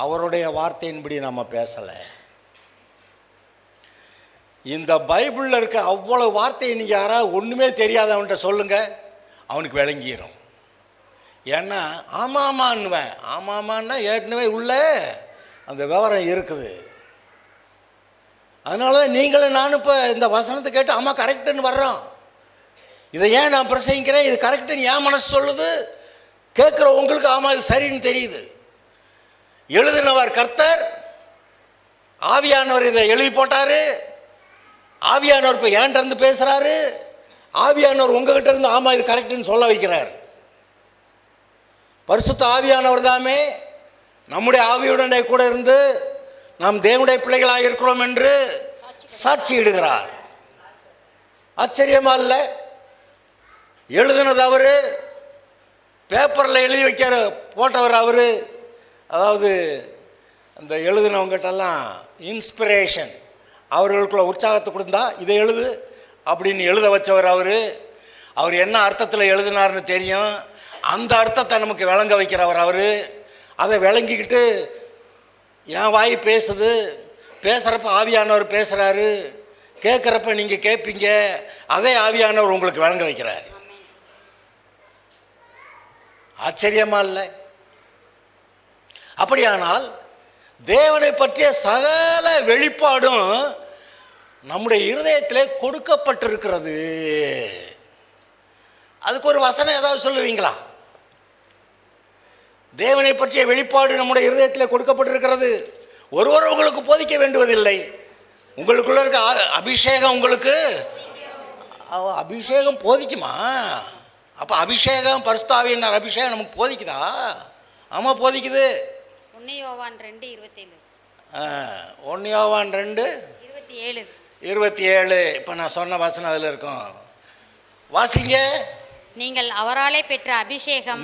அவருடைய வார்த்தையின்படி நம்ம பேசலை. இந்த பைபிளில் இருக்க அவ்வளோ வார்த்தையை நீங்கள் யாராவது ஒன்றுமே தெரியாதவன்கிட்ட சொல்லுங்கள், அவனுக்கு விளங்கிடும். ஏன்னா ஆமாமான்னுவேன். ஆமாமான்னா ஏற்கனவே உள்ள அந்த விவரம் இருக்குது. அதனால தான் நீங்களும் நானும் இப்போ இந்த வசனத்தை கேட்டு ஆமாம் கரெக்டுன்னு வர்றோம். இதை ஏன் நான் பிரசங்கிக்கிறேன், இது கரெக்டுன்னு ஏன் மனசு சொல்லுது, கேட்குற உங்களுக்கு ஆமாம் இது சரின்னு தெரியுது. எழுதினவர் கர்த்தர், ஆவியானவர் இதை எழுதி போட்டார், ஆவியானவர் இப்போ ஏன்ட்ட இருந்து பேசுகிறாரு, ஆவியானவர் உங்ககிட்ட இருந்து ஆமாம் இது கரெக்டுன்னு சொல்ல வைக்கிறார். பரிசுத்த ஆவியானவர் தாமே நம்முடைய ஆவியுடனே கூட இருந்து நாம் தேவனுடைய பிள்ளைகளாக இருக்கிறோம் என்று சாட்சி இடுகிறார். ஆச்சரியமா இல்லை? எழுதினது அவரு, பேப்பரில் எழுதி வைக்கிற போட்டவர் அவரு. அதாவது அந்த எழுதுனவங்ககிட்டலாம் இன்ஸ்பிரேஷன், அவர்களுக்குள்ள உற்சாகத்தை கொடுத்தா இதை எழுது அப்படின்னு எழுத வச்சவர் அவர் என்ன அர்த்தத்தில் எழுதினார்னு தெரியும். அந்த அர்த்தத்தை நமக்கு விளங்க வைக்கிறவர் அதை விளங்கிக்கிட்டு என் வாய் பேசுது, பேசுகிறப்ப ஆவியானவர் பேசுகிறாரு, கேட்குறப்ப நீங்கள் கேட்பீங்க, அதே ஆவியானவர் உங்களுக்கு விளங்க வைக்கிறார். ஆச்சரியமா இல்லை? அப்படியானால் தேவனை பற்றிய சகல வெளிப்பாடும் நம்முடைய இருதயத்திலே கொடுக்கப்பட்டிருக்கிறது. அதுக்கு ஒரு வசனம் ஏதாவது சொல்லுவீங்களா? தேவனை பற்றிய வெளிப்பாடு நம்முடைய இருதயத்தில் கொடுக்கப்பட்டிருக்கிறது. ஒருவர் உங்களுக்கு போதிக்க வேண்டுவதில்லை. உங்களுக்குள்ள இருக்க அபிஷேகம் உங்களுக்கு அபிஷேகம் போதிக்குமா? அப்போ அபிஷேகம் பரிசுத்த ஆவியானவர் அபிஷேகம் நமக்கு போதிக்குதா? ஆமாம், போதிக்குது. 1 யோவான் 2:27. 1 யோவான் 2:27. இப்போ நான் சொன்ன வசனம் அதில் இருக்கும். வாசிங்க. நீங்கள் அவராலே பெற்ற அபிஷேகம்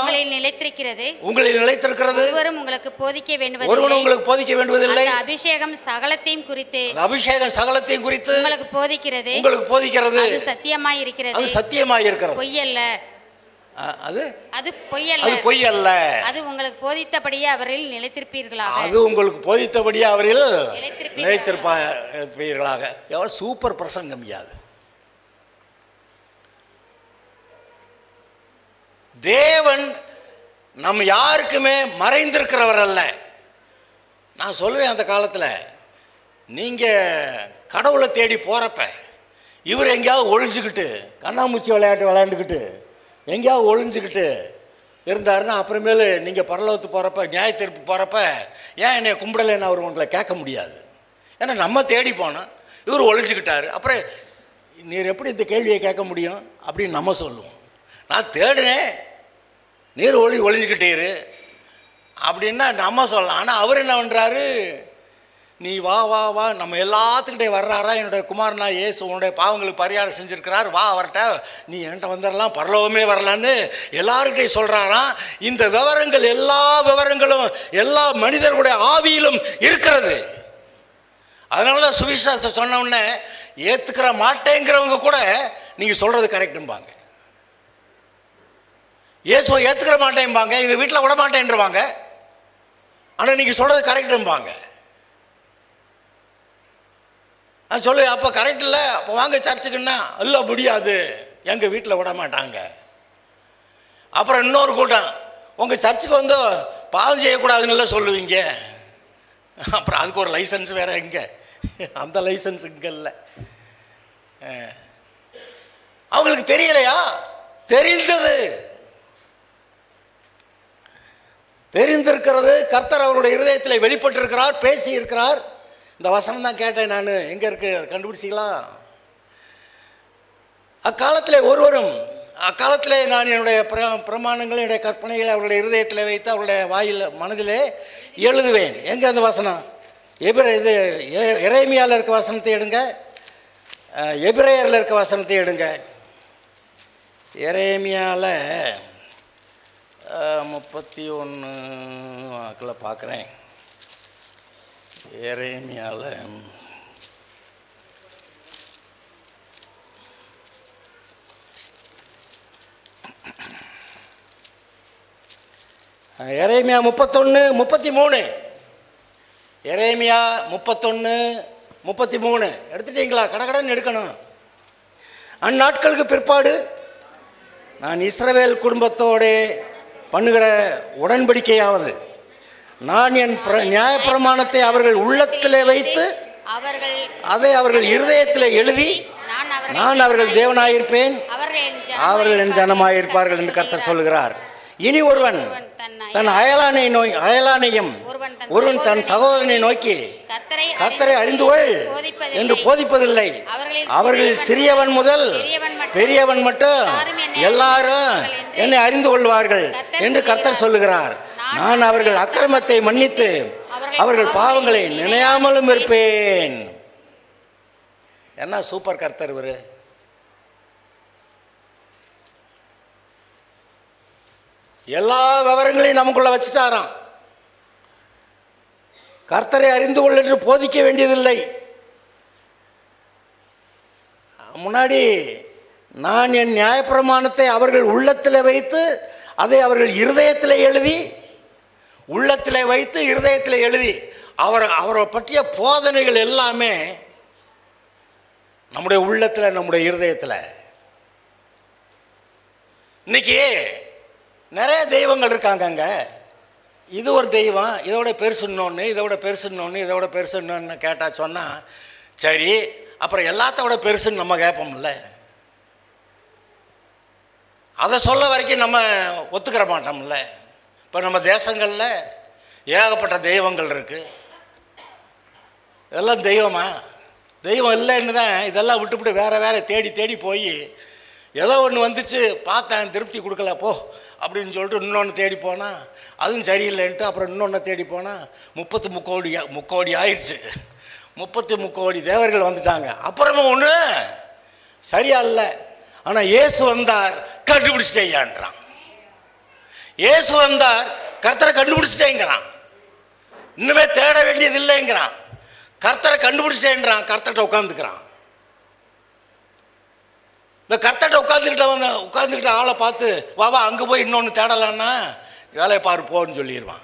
உங்களில் நிலைத்திருக்கிறது. ஒருவரும் உங்களுக்கு போதிக்க வேண்டுவதில்லை. அபிஷேகம் சகலத்தையும் குறித்து உங்களுக்கு போதிக்கிறது. அது சத்தியமாய் இருக்கிறது. பொய்யல்ல. அது பொய்யல்ல. அது உங்களுக்கு போதித்தபடியே அவரில் நிலைத்திருப்பீர்களாக. எவ்வளவு சூப்பர் பிரசங்கம் யாது! தேவன் நம்ம யாருக்குமே மறைந்திருக்கிறவர் அல்ல. நான் சொல்லுவேன், அந்த காலத்தில் நீங்கள் கடவுளை தேடி போகிறப்ப இவர் எங்கேயாவது ஒழிஞ்சுக்கிட்டு கண்ணாமூச்சி விளையாண்டுக்கிட்டு எங்கேயாவது ஒழிஞ்சுக்கிட்டு இருந்தாருன்னா அப்புறமேலு நீங்கள் பரலோகத்துக்கு போகிறப்ப நியாய தீர்ப்பு போகிறப்ப ஏன் என்னை கும்பிடலைன்னு அவர் உங்களை கேட்க முடியாது. ஏன்னா நம்ம தேடி போனோம், இவர் ஒழிஞ்சுக்கிட்டாரு, அப்புறம் நீர் எப்படி இந்த கேள்வியை கேட்க முடியும் அப்படின்னு நம்ம சொல்லுவோம். நான் தேடினேன், நீர் ஒழிஞ்சுக்கிட்டீரு அப்படின்னா நம்ம சொல்லலாம். ஆனால் அவர் என்ன பண்ணுறாரு, நீ வா வா வா, நம்ம எல்லாத்துக்கிட்டே வர்றாரா, என்னுடைய குமாரனா இயேசு உன்னுடைய பாவங்களுக்கு பரிகாரம் செஞ்சுருக்கிறார், வா அவர்கிட்ட நீ என்கிட்ட வந்துடலாம், பரலோகமே வரலான்னு எல்லாருக்கிட்டையும் சொல்கிறாராம். இந்த விவரங்கள் எல்லா விவரங்களும் எல்லா மனிதர்களுடைய ஆவியிலும் இருக்கிறது. அதனால தான் சுவிசேஷத்தை சொன்ன உடனே ஏற்றுக்கிற மாட்டேங்கிறவங்க கூட நீங்கள் சொல்கிறது கரெக்டும்பாங்க. இயேசுவை ஏற்றுக்கிற மாட்டேன்பாங்க, எங்கள் வீட்டில் விட மாட்டேன்ருவாங்க. ஆனால் நீங்கள் சொல்கிறது கரெக்டும்பாங்க. நான் சொல்லுவேன், அப்போ கரெக்ட் இல்லை, அப்போ வாங்க சர்ச்சுக்குன்னா, இல்லை முடியாது, எங்கள் வீட்டில் விட மாட்டாங்க. அப்புறம் இன்னொரு கூட்டம், உங்கள் சர்ச்சுக்கு வந்து பாவம் செய்யக்கூடாதுன்னு சொல்லுவீங்க. அப்புறம் அதுக்கு ஒரு லைசன்ஸ் வேறு எங்கே, அந்த லைசன்ஸ் இங்கே இல்லை. அவங்களுக்கு தெரியலையா? தெரிந்திருக்கிறது. கர்த்தர் அவருடைய இருதயத்தில் வெளிப்பட்டிருக்கிறார், பேசி இருக்கிறார். இந்த வசனம் தான் கேட்டேன் நான், எங்கே இருக்கு கண்டுபிடிச்சிக்கலாம்? அக்காலத்திலே நான் என்னுடைய பிரமாணங்களை, என்னுடைய கற்பனைகளை அவருடைய இருதயத்தில் வைத்து அவருடைய வாயில் மனதிலே எழுதுவேன். எங்கே அந்த வசனம்? எரேமியாவில் இருக்க வசனத்தை எடுங்க, எபிரேயரில் இருக்க வசனத்தை எடுங்க. எரேமியாவில் 31 வாக்கில் பார்க்குறேன். எரேமியாவில் எரேமியா 31:33. எரேமியா 31:33 எடுத்துட்டீங்களா? கடகடன்னு எடுக்கணும். அந்நாட்களுக்கு பிற்பாடு நான் இஸ்ரவேல் குடும்பத்தோடு பண்ணுகிற உடன்படிக்கையாவது, நான் என் நியாயப்பிரமாணத்தை அவர்கள் உள்ளத்திலே வைத்து அதை அவர்கள் இருதயத்திலே எழுதி நான் அவர்கள் தேவனாயிருப்பேன், அவர்கள் என் ஜனமாயிருப்பார்கள் என்று கர்த்தர் சொல்லுகிறார். இனி ஒருவன் தன் அயலானையும் ஒருவன் தன் சகோதரனை நோக்கி கர்த்தரை அறிந்து கொள் என்று போதிப்பதில்லை. அவர்களில் சிறியவன் முதல் பெரியவன் மட்டும் எல்லாரும் என்னை அறிந்து கொள்வார்கள் என்று கர்த்தர் சொல்லுகிறார். நான் அவர்கள் அக்கிரமத்தை மன்னித்து அவர்கள் பாவங்களை நினையாமலும் இருப்பேன். என்ன சூப்பர் கர்த்தர் இவரு! எல்லா விவரங்களையும் நமக்குள்ள வச்சுட்டாராம். கர்த்தரை அறிந்து கொள் என்று போதிக்க வேண்டியதில்லை. முன்னாடி நான் என் நியாயப்பிரமாணத்தை அவர்கள் உள்ளத்தில் வைத்து அதை அவர்கள் இருதயத்தில் எழுதி, உள்ளத்தில் வைத்து இருதயத்தில் எழுதி, அவரை பற்றிய போதனைகள் எல்லாமே நம்முடைய உள்ளத்தில், நம்முடைய இருதயத்தில். இன்னைக்கு நிறைய தெய்வங்கள் இருக்காங்கங்க. இது ஒரு தெய்வம், இதோட பெருசுன்னொன்று, இதோட பெருசுன்னொன்று, இதோட பெருசுன்னு கேட்டால் சொன்னால் சரி, அப்புறம் எல்லாத்தோட பெருசுன்னு நம்ம கேட்போம்ல. அதை சொல்ல வரைக்கும் நம்ம ஒத்துக்கிற மாட்டோம்ல. இப்போ நம்ம தேசங்களில் ஏகப்பட்ட தெய்வங்கள் இருக்குது. இதெல்லாம் தெய்வமா? தெய்வம் இல்லைன்னு தான் இதெல்லாம் விட்டுவிட்டு வேறு தேடி தேடி போய் ஏதோ ஒன்று வந்துச்சு, பார்த்தேன், திருப்தி கொடுக்கல, போ அப்படின்னு சொல்லிட்டு இன்னொன்று தேடி போனால் அதுவும் சரியில்லைன்ட்டு அப்புறம் இன்னொன்று தேடி போனால் 33 கோடி ஆயிடுச்சு. 33 கோடி தேவர்கள் வந்துட்டாங்க. அப்புறமா ஒன்று சரியா இல்லை. ஆனால் இயேசு வந்தார், கண்டுபிடிச்சிட்டேன்றான். இயேசு வந்தார், கர்த்தரை கண்டுபிடிச்சிட்டேங்கிறான். இன்னுமே தேட வேண்டியது இல்லைங்கிறான். கர்த்தரை கண்டுபிடிச்சிட்டேன்றான். கர்த்தர்கிட்ட உட்காந்துக்கிறான். இந்த கர்த்தர்கிட்ட உட்காந்துக்கிட்ட ஆளை பார்த்து வா அங்கே போய் இன்னொன்று தேடலான்னா வேலையை பாரு போன்னு சொல்லிடுவான்.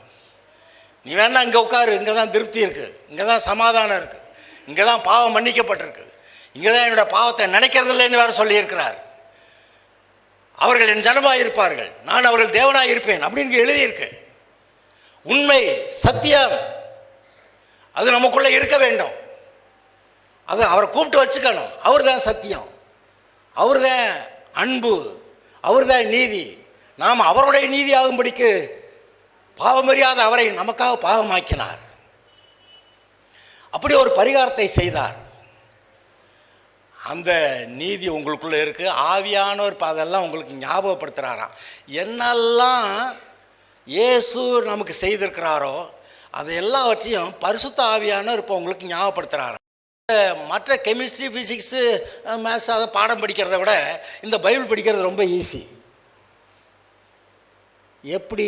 நீ வேணா இங்கே உட்காரு, இங்கே தான் திருப்தி இருக்குது, இங்கே தான் சமாதானம் இருக்குது, இங்கே தான் பாவம் மன்னிக்கப்பட்டிருக்கு, இங்கே தான் என்னோட பாவத்தை நினைக்கிறது இல்லைன்னு வேறு சொல்லியிருக்கிறார். அவர்கள் என் ஜனமாக இருப்பார்கள், நான் அவர்கள் தேவனாக இருப்பேன் அப்படின்னு எழுதியிருக்கு. உண்மை, சத்தியம் அது நமக்குள்ளே இருக்க வேண்டும். அது அவரை கூப்பிட்டு வச்சுக்கணும். அவர் தான் சத்தியம், அவர் தான் அன்பு, அவர் தான் நீதி. நாம் அவருடைய நீதி ஆகும்படிக்கு பாவமறியாத அவரை நமக்காக பாவமாக்கினார். அப்படி ஒரு பரிகாரத்தை செய்தார். அந்த நீதி உங்களுக்குள்ளே இருக்குது. ஆவியானவர் இப்போ அதெல்லாம் உங்களுக்கு ஞாபகப்படுத்துகிறாராம். என்னெல்லாம் இயேசு நமக்கு செய்திருக்கிறாரோ அதை எல்லாவற்றையும் பரிசுத்த ஆவியானவர் இப்போ உங்களுக்கு ஞாபகப்படுத்துகிறாராம். மற்ற கெமிஸ்ட்ரி, ஃபிசிக்ஸு, மேத்ஸ் அதை பாடம் படிக்கிறத விட இந்த பைபிள் படிக்கிறது ரொம்ப ஈஸி. எப்படி?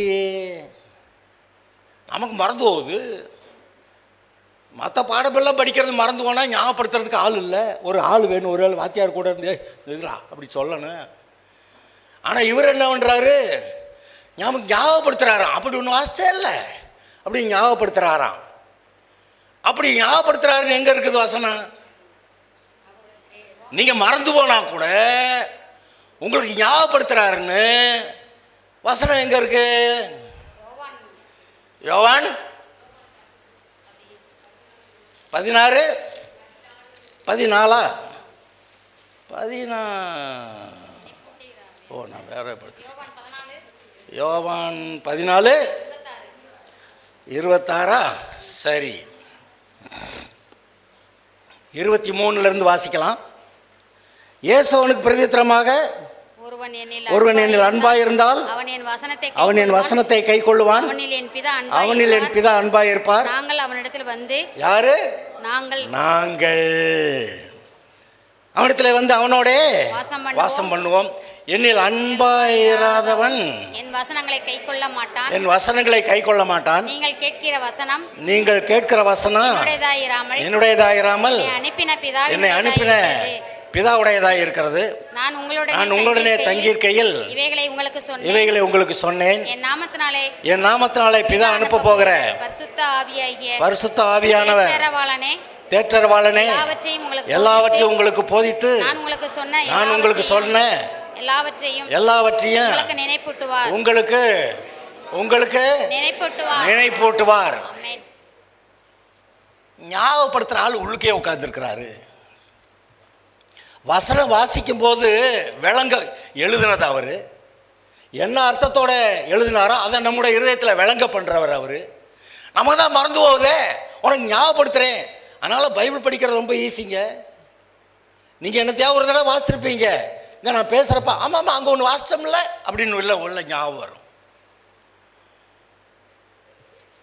நமக்கு மறந்து போகுது. மற்ற பாடமெல்லாம் படிக்கிறது மறந்து போனால் ஞாபகப்படுத்துறதுக்கு ஆள் இல்லை. ஒரு ஆள் வேணும், ஒரு ஆள் வாத்தியார் கூட இருந்து இதுரா அப்படி சொல்லணும். ஆனால் இவர் என்ன பண்ணுறாரு? ஞாபகப்படுத்துகிறாராம். அப்படி ஒன்று வாசிச்சே இல்லை, அப்படி ஞாபகப்படுத்துகிறாராம். அப்படி ஞாபகப்படுத்துகிறாருன்னு எங்கே இருக்குது வசனம்? நீங்கள் மறந்து போனால் கூட உங்களுக்கு ஞாபகப்படுத்துகிறாருன்னு வசனம் எங்கே இருக்கு? யோவான் 16 14 ஓ நான் வேற படுத்து. யோவான் 14 26 சரி, 23 வாசிக்கலாம். இயேசு அவனுக்கு பிரதித்திரமாக, ஒருவன் என்னில் அன்பாயிருந்தால் அவன் என் வசனத்தை கைக்கொள்ளுவான், அவனில் என் பிதா அன்பாயிருப்பார். நாங்கள் அவனிடத்தில் வந்து, யாரு? நாங்கள் அவனிடத்தில் வந்து அவனோட வாசம் பண்ணுவோம். என்னில் அன்பாயிராதவன் என் வசனங்களை கைக்கொள்ள மாட்டான், என் வசனங்களை கைக்கொள்ள மாட்டான். நீங்கள் கேட்கிற வசனம் என்னுடையதாயிராமல் என்னை அனுப்பின பிதாவுடையதாய் இருக்கிறது. நான் உங்களுடனே தங்கியிருக்கையில் இவைகளை உங்களுக்கு சொன்னேன். என் நாமத்தினாலே பிதா அனுப்ப போகிற பரிசுத்த ஆவியானவர் தேற்றரவாளனே எல்லாவற்றையும் உங்களுக்கு போதித்து நான் உங்களுக்கு சொன்ன எல்லாவற்றையும் உங்களுக்கு நினைப்பூட்டுவார். ஞாபகப்படுத்துற ஆள் உள்ளுக்கே உட்கார்ந்துருக்கிறாரு. வசனம் வாசிக்கும் போது எழுதுனது அவர் என்ன அர்த்தத்தோட எழுதினாரோ அதை நம்முடைய இருதயத்தில் விளங்க பண்ணுறவர் அவர். நமக்கு தான் மறந்து போகுதே, உனக்கு ஞாபகப்படுத்துகிறேன். அதனால் பைபிள் படிக்கிறது ரொம்ப ஈஸிங்க. நீங்கள் என்ன தேவை ஒரு தடவை வாசிச்சிருப்பீங்க. இங்கே நான் பேசுகிறப்ப ஆமாம்மா அங்கே ஒன்று வாசித்தோம்ல அப்படின்னு உள்ள ஞாபகம் வரும்.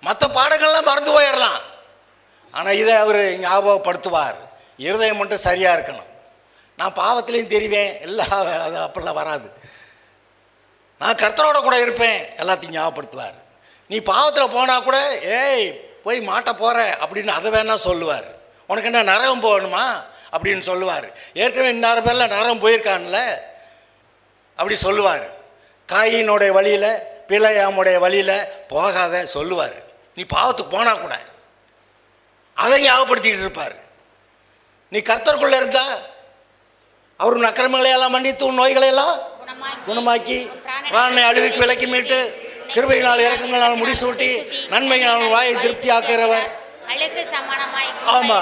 மற்ற பாடங்கள்லாம் மறந்து போயிடலாம், ஆனால் இதை அவர் ஞாபகப்படுத்துவார். இருதயம் மட்டும் சரியாக இருக்கணும். நான் பாவத்திலையும் தெரிவேன், எல்லாம் அது அப்படிலாம் வராது. நான் கர்த்தரோட கூட இருப்பேன், எல்லாத்தையும் ஞாபகப்படுத்துவார். நீ பாவத்தில் போனால் கூட ஏய் போய் மாட்ட போகிற அப்படின்னு அதை வேணால் சொல்லுவார். உனக்கு என்ன நரகம் போகணுமா அப்படின்னு சொல்லுவார். ஏற்கனவே இன்னார பேரில் நரகம் போயிருக்கான்ல அப்படி சொல்லுவார். காயினுடைய வழியில் பிழையாமுடைய வழியில் போகாத சொல்லுவார். நீ பாவத்துக்கு போனால் கூட அதை ஞாபகப்படுத்திக்கிட்டு இருப்பார். நீ கர்த்தருக்குள்ளே இருந்தா அவர் உன் அக்கிரமங்களையெல்லாம் மன்னித்து உன் நோய்களையெல்லாம் குணமாக்கி பிராணனை அழிவுக்கு விலக்கி மீட்டு கிருபையினால் இறக்கங்களால் முடிசூட்டி நன்மையினால் வாயை திருப்தி ஆக்குகிறவர். ஆமா,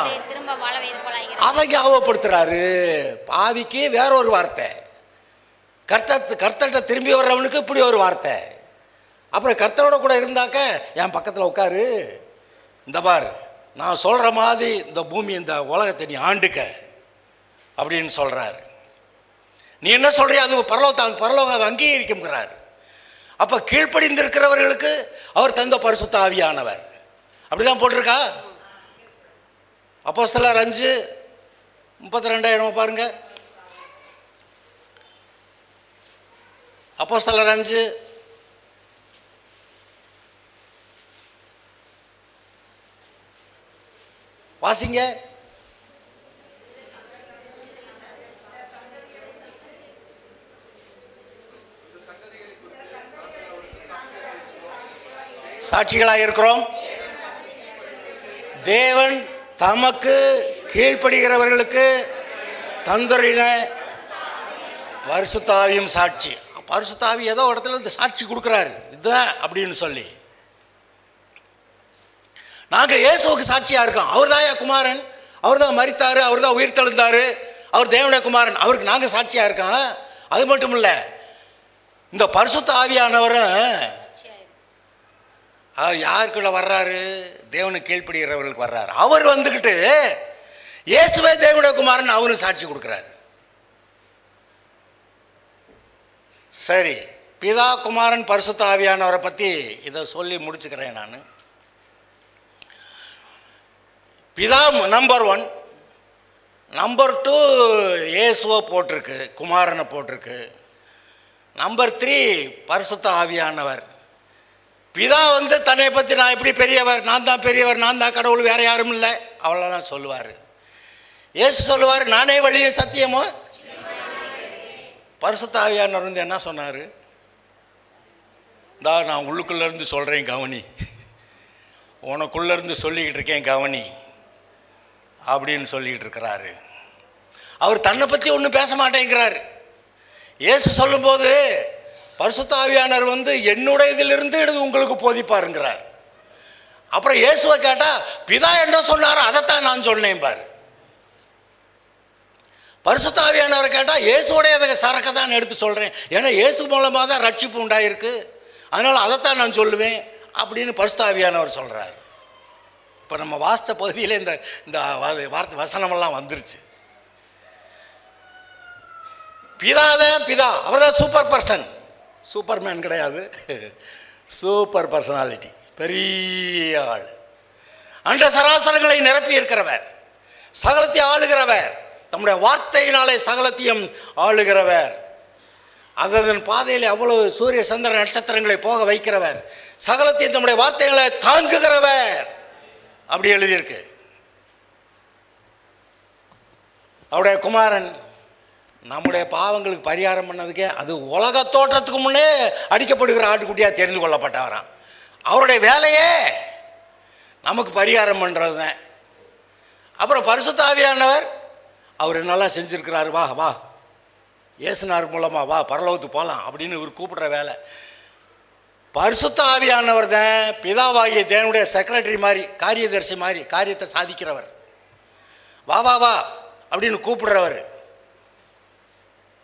அதை ஞாபகப்படுத்துறாரு. பாவிக்கு வேற ஒரு வார்த்தை, கர்த்தர்கிட்ட திரும்பி வர்றவனுக்கு இப்படி ஒரு வார்த்தை. அப்புறம் கர்த்தரோட கூட இருந்தாக்க என் பக்கத்தில் உட்காரு, இந்த பார் நான் சொல்கிற மாதிரி இந்த பூமி இந்த உலகத்தை நீ ஆண்டுக்க அப்படின்னு சொல்கிறாரு. நீ என்ன சொல்றிய அது பரலோகம் அதை அங்கீகரிக்குங்கிறார். அப்போ கீழ்ப்படிந்திருக்கிறவர்களுக்கு அவர் தந்த பரிசுத்த ஆவியானவர். அப்படிதான் போட்டிருக்கா அப்போஸ்தலர் 5:32 பாருங்க. அப்போஸ்தலர் 5 வாசிங்க. சாட்சிகளாக இருக்கிறோம். தேவன் தமக்கு கீழ்ப்படுகிறவர்களுக்கு தந்தரின பரிசுத்த ஆவியும் சாட்சி. பரிசுத்த ஆவி ஏதோ இடத்துல இந்த சாட்சி கொடுக்குறாரு இதுதான் அப்படின்னு சொல்லி. நாங்கள் இயேசுவுக்கு சாட்சியாக இருக்கோம். அவர் தான் குமாரன், அவர் தான் மரித்தார், அவர் தான் உயிர் தெழுந்தார், அவர் தேவனுடைய குமாரன், அவருக்கு நாங்கள் சாட்சியாக இருக்கோம். அது மட்டும் இல்லை, இந்த பரிசுத்த ஆவியானவரும் அவர் யாருக்குள்ள வர்றாரு? தேவனுக்கு கீழ்ப்படுகிறவர்களுக்கு வர்றாரு. அவர் வந்துக்கிட்டு இயேசுவே தேவனுடைய குமாரன் அவரும் சாட்சி கொடுக்குறாரு. சரி, பிதா குமாரன் பரிசுத்த ஆவியானவரை பற்றி இதை சொல்லி முடிச்சுக்கிறேன் நான். பிதா நம்பர் 1, நம்பர் 2 இயேசுவை போட்டிருக்கு, குமாரனை போட்டிருக்கு. நம்பர் 3 பரிசுத்த ஆவியானவர். பிதா தன்னை பற்றி நான் எப்படி பெரியவர், நான் தான் பெரியவர், நான் தான் கடவுள், வேற யாரும் இல்லை அவ்வளோதான் சொல்லுவார். இயேசு சொல்லுவார், நானே வழியும் சத்தியமோ. பரிசுத்த ஆவியானவர் என்ன சொன்னார்? நான் உள்ளுக்குள்ளேருந்து சொல்கிறேன் கவனி, உனக்குள்ளேருந்து சொல்லிக்கிட்டு இருக்கேன் கவனி அப்படின்னு சொல்லிக்கிட்டு இருக்கிறாரு. அவர் தன்னை பற்றி ஒன்றும் பேச மாட்டேங்கிறார். இயேசு சொல்லும்போது பரிசுத்த ஆவியானவர் என்னுடைய இதிலிருந்து எடுத்து உங்களுக்கு போதிப்பாருங்கிறார். அப்புறம் இயேசுவை கேட்டால் பிதா என்ன சொன்னாரோ அதைத்தான் நான் சொன்னேன் பாரு. பரிசுத்த ஆவியானவரை கேட்டால் இயேசுடைய சரக்கை தான் எடுத்து சொல்கிறேன், ஏன்னா இயேசு மூலமாக தான் ரட்சிப்பு உண்டாயிருக்கு, அதனால் அதைத்தான் நான் சொல்லுவேன் அப்படின்னு பரிசுத்த ஆவியானவர் சொல்கிறார். இப்போ நம்ம வாசித்த பகுதியில் இந்த வார்த்தை வசனமெல்லாம் வந்துருச்சு. பிதாதான் பிதா, அவர் தான் சூப்பர் பர்சன், சூப்பர்மேன் கிடையாது, சூப்பர் பர்சனாலிட்டி, பெரிய ஆள். அண்ட சராசரங்களை நிரப்பி இருக்கிறவர், சகலத்தை ஆளுகிறவர், நம்முடைய வார்த்தையினாலே சகலத்தையும் ஆளுகிறவர், அதன் பாதையில் அவ்வளவு சூரிய சந்திர நட்சத்திரங்களை போக வைக்கிறவர், சகலத்தையும் நம்முடைய வார்த்தைகளை தாங்குகிறவர் அப்படி எழுதியிருக்கு. அவருடைய குமாரன் நம்முடைய பாவங்களுக்கு பரிகாரம் பண்ணதுக்கே அது உலக தோற்றத்துக்கு முன்னே அடிக்கப்படுகிற ஆட்டுக்குட்டியாக தெரிந்து கொள்ளப்பட்டவராம். அவருடைய வேலையே நமக்கு பரிகாரம் பண்ணுறது தான். அப்புறம் பரிசுத்த ஆவியானவர் அவர் என்னெல்லாம் செஞ்சுருக்கிறாரு, வா வா இயேசுனார் மூலமாக வா பரலோகத்துக்கு போகலாம் அப்படின்னு இவர் கூப்பிடுற வேலை. பரிசுத்த ஆவியானவர் தான் பிதாவாகிய தேவனுடைய செக்ரட்டரி மாதிரி, காரியதர்சி மாதிரி, காரியத்தை சாதிக்கிறவர். வா வா வா அப்படின்னு கூப்பிடுறவர்.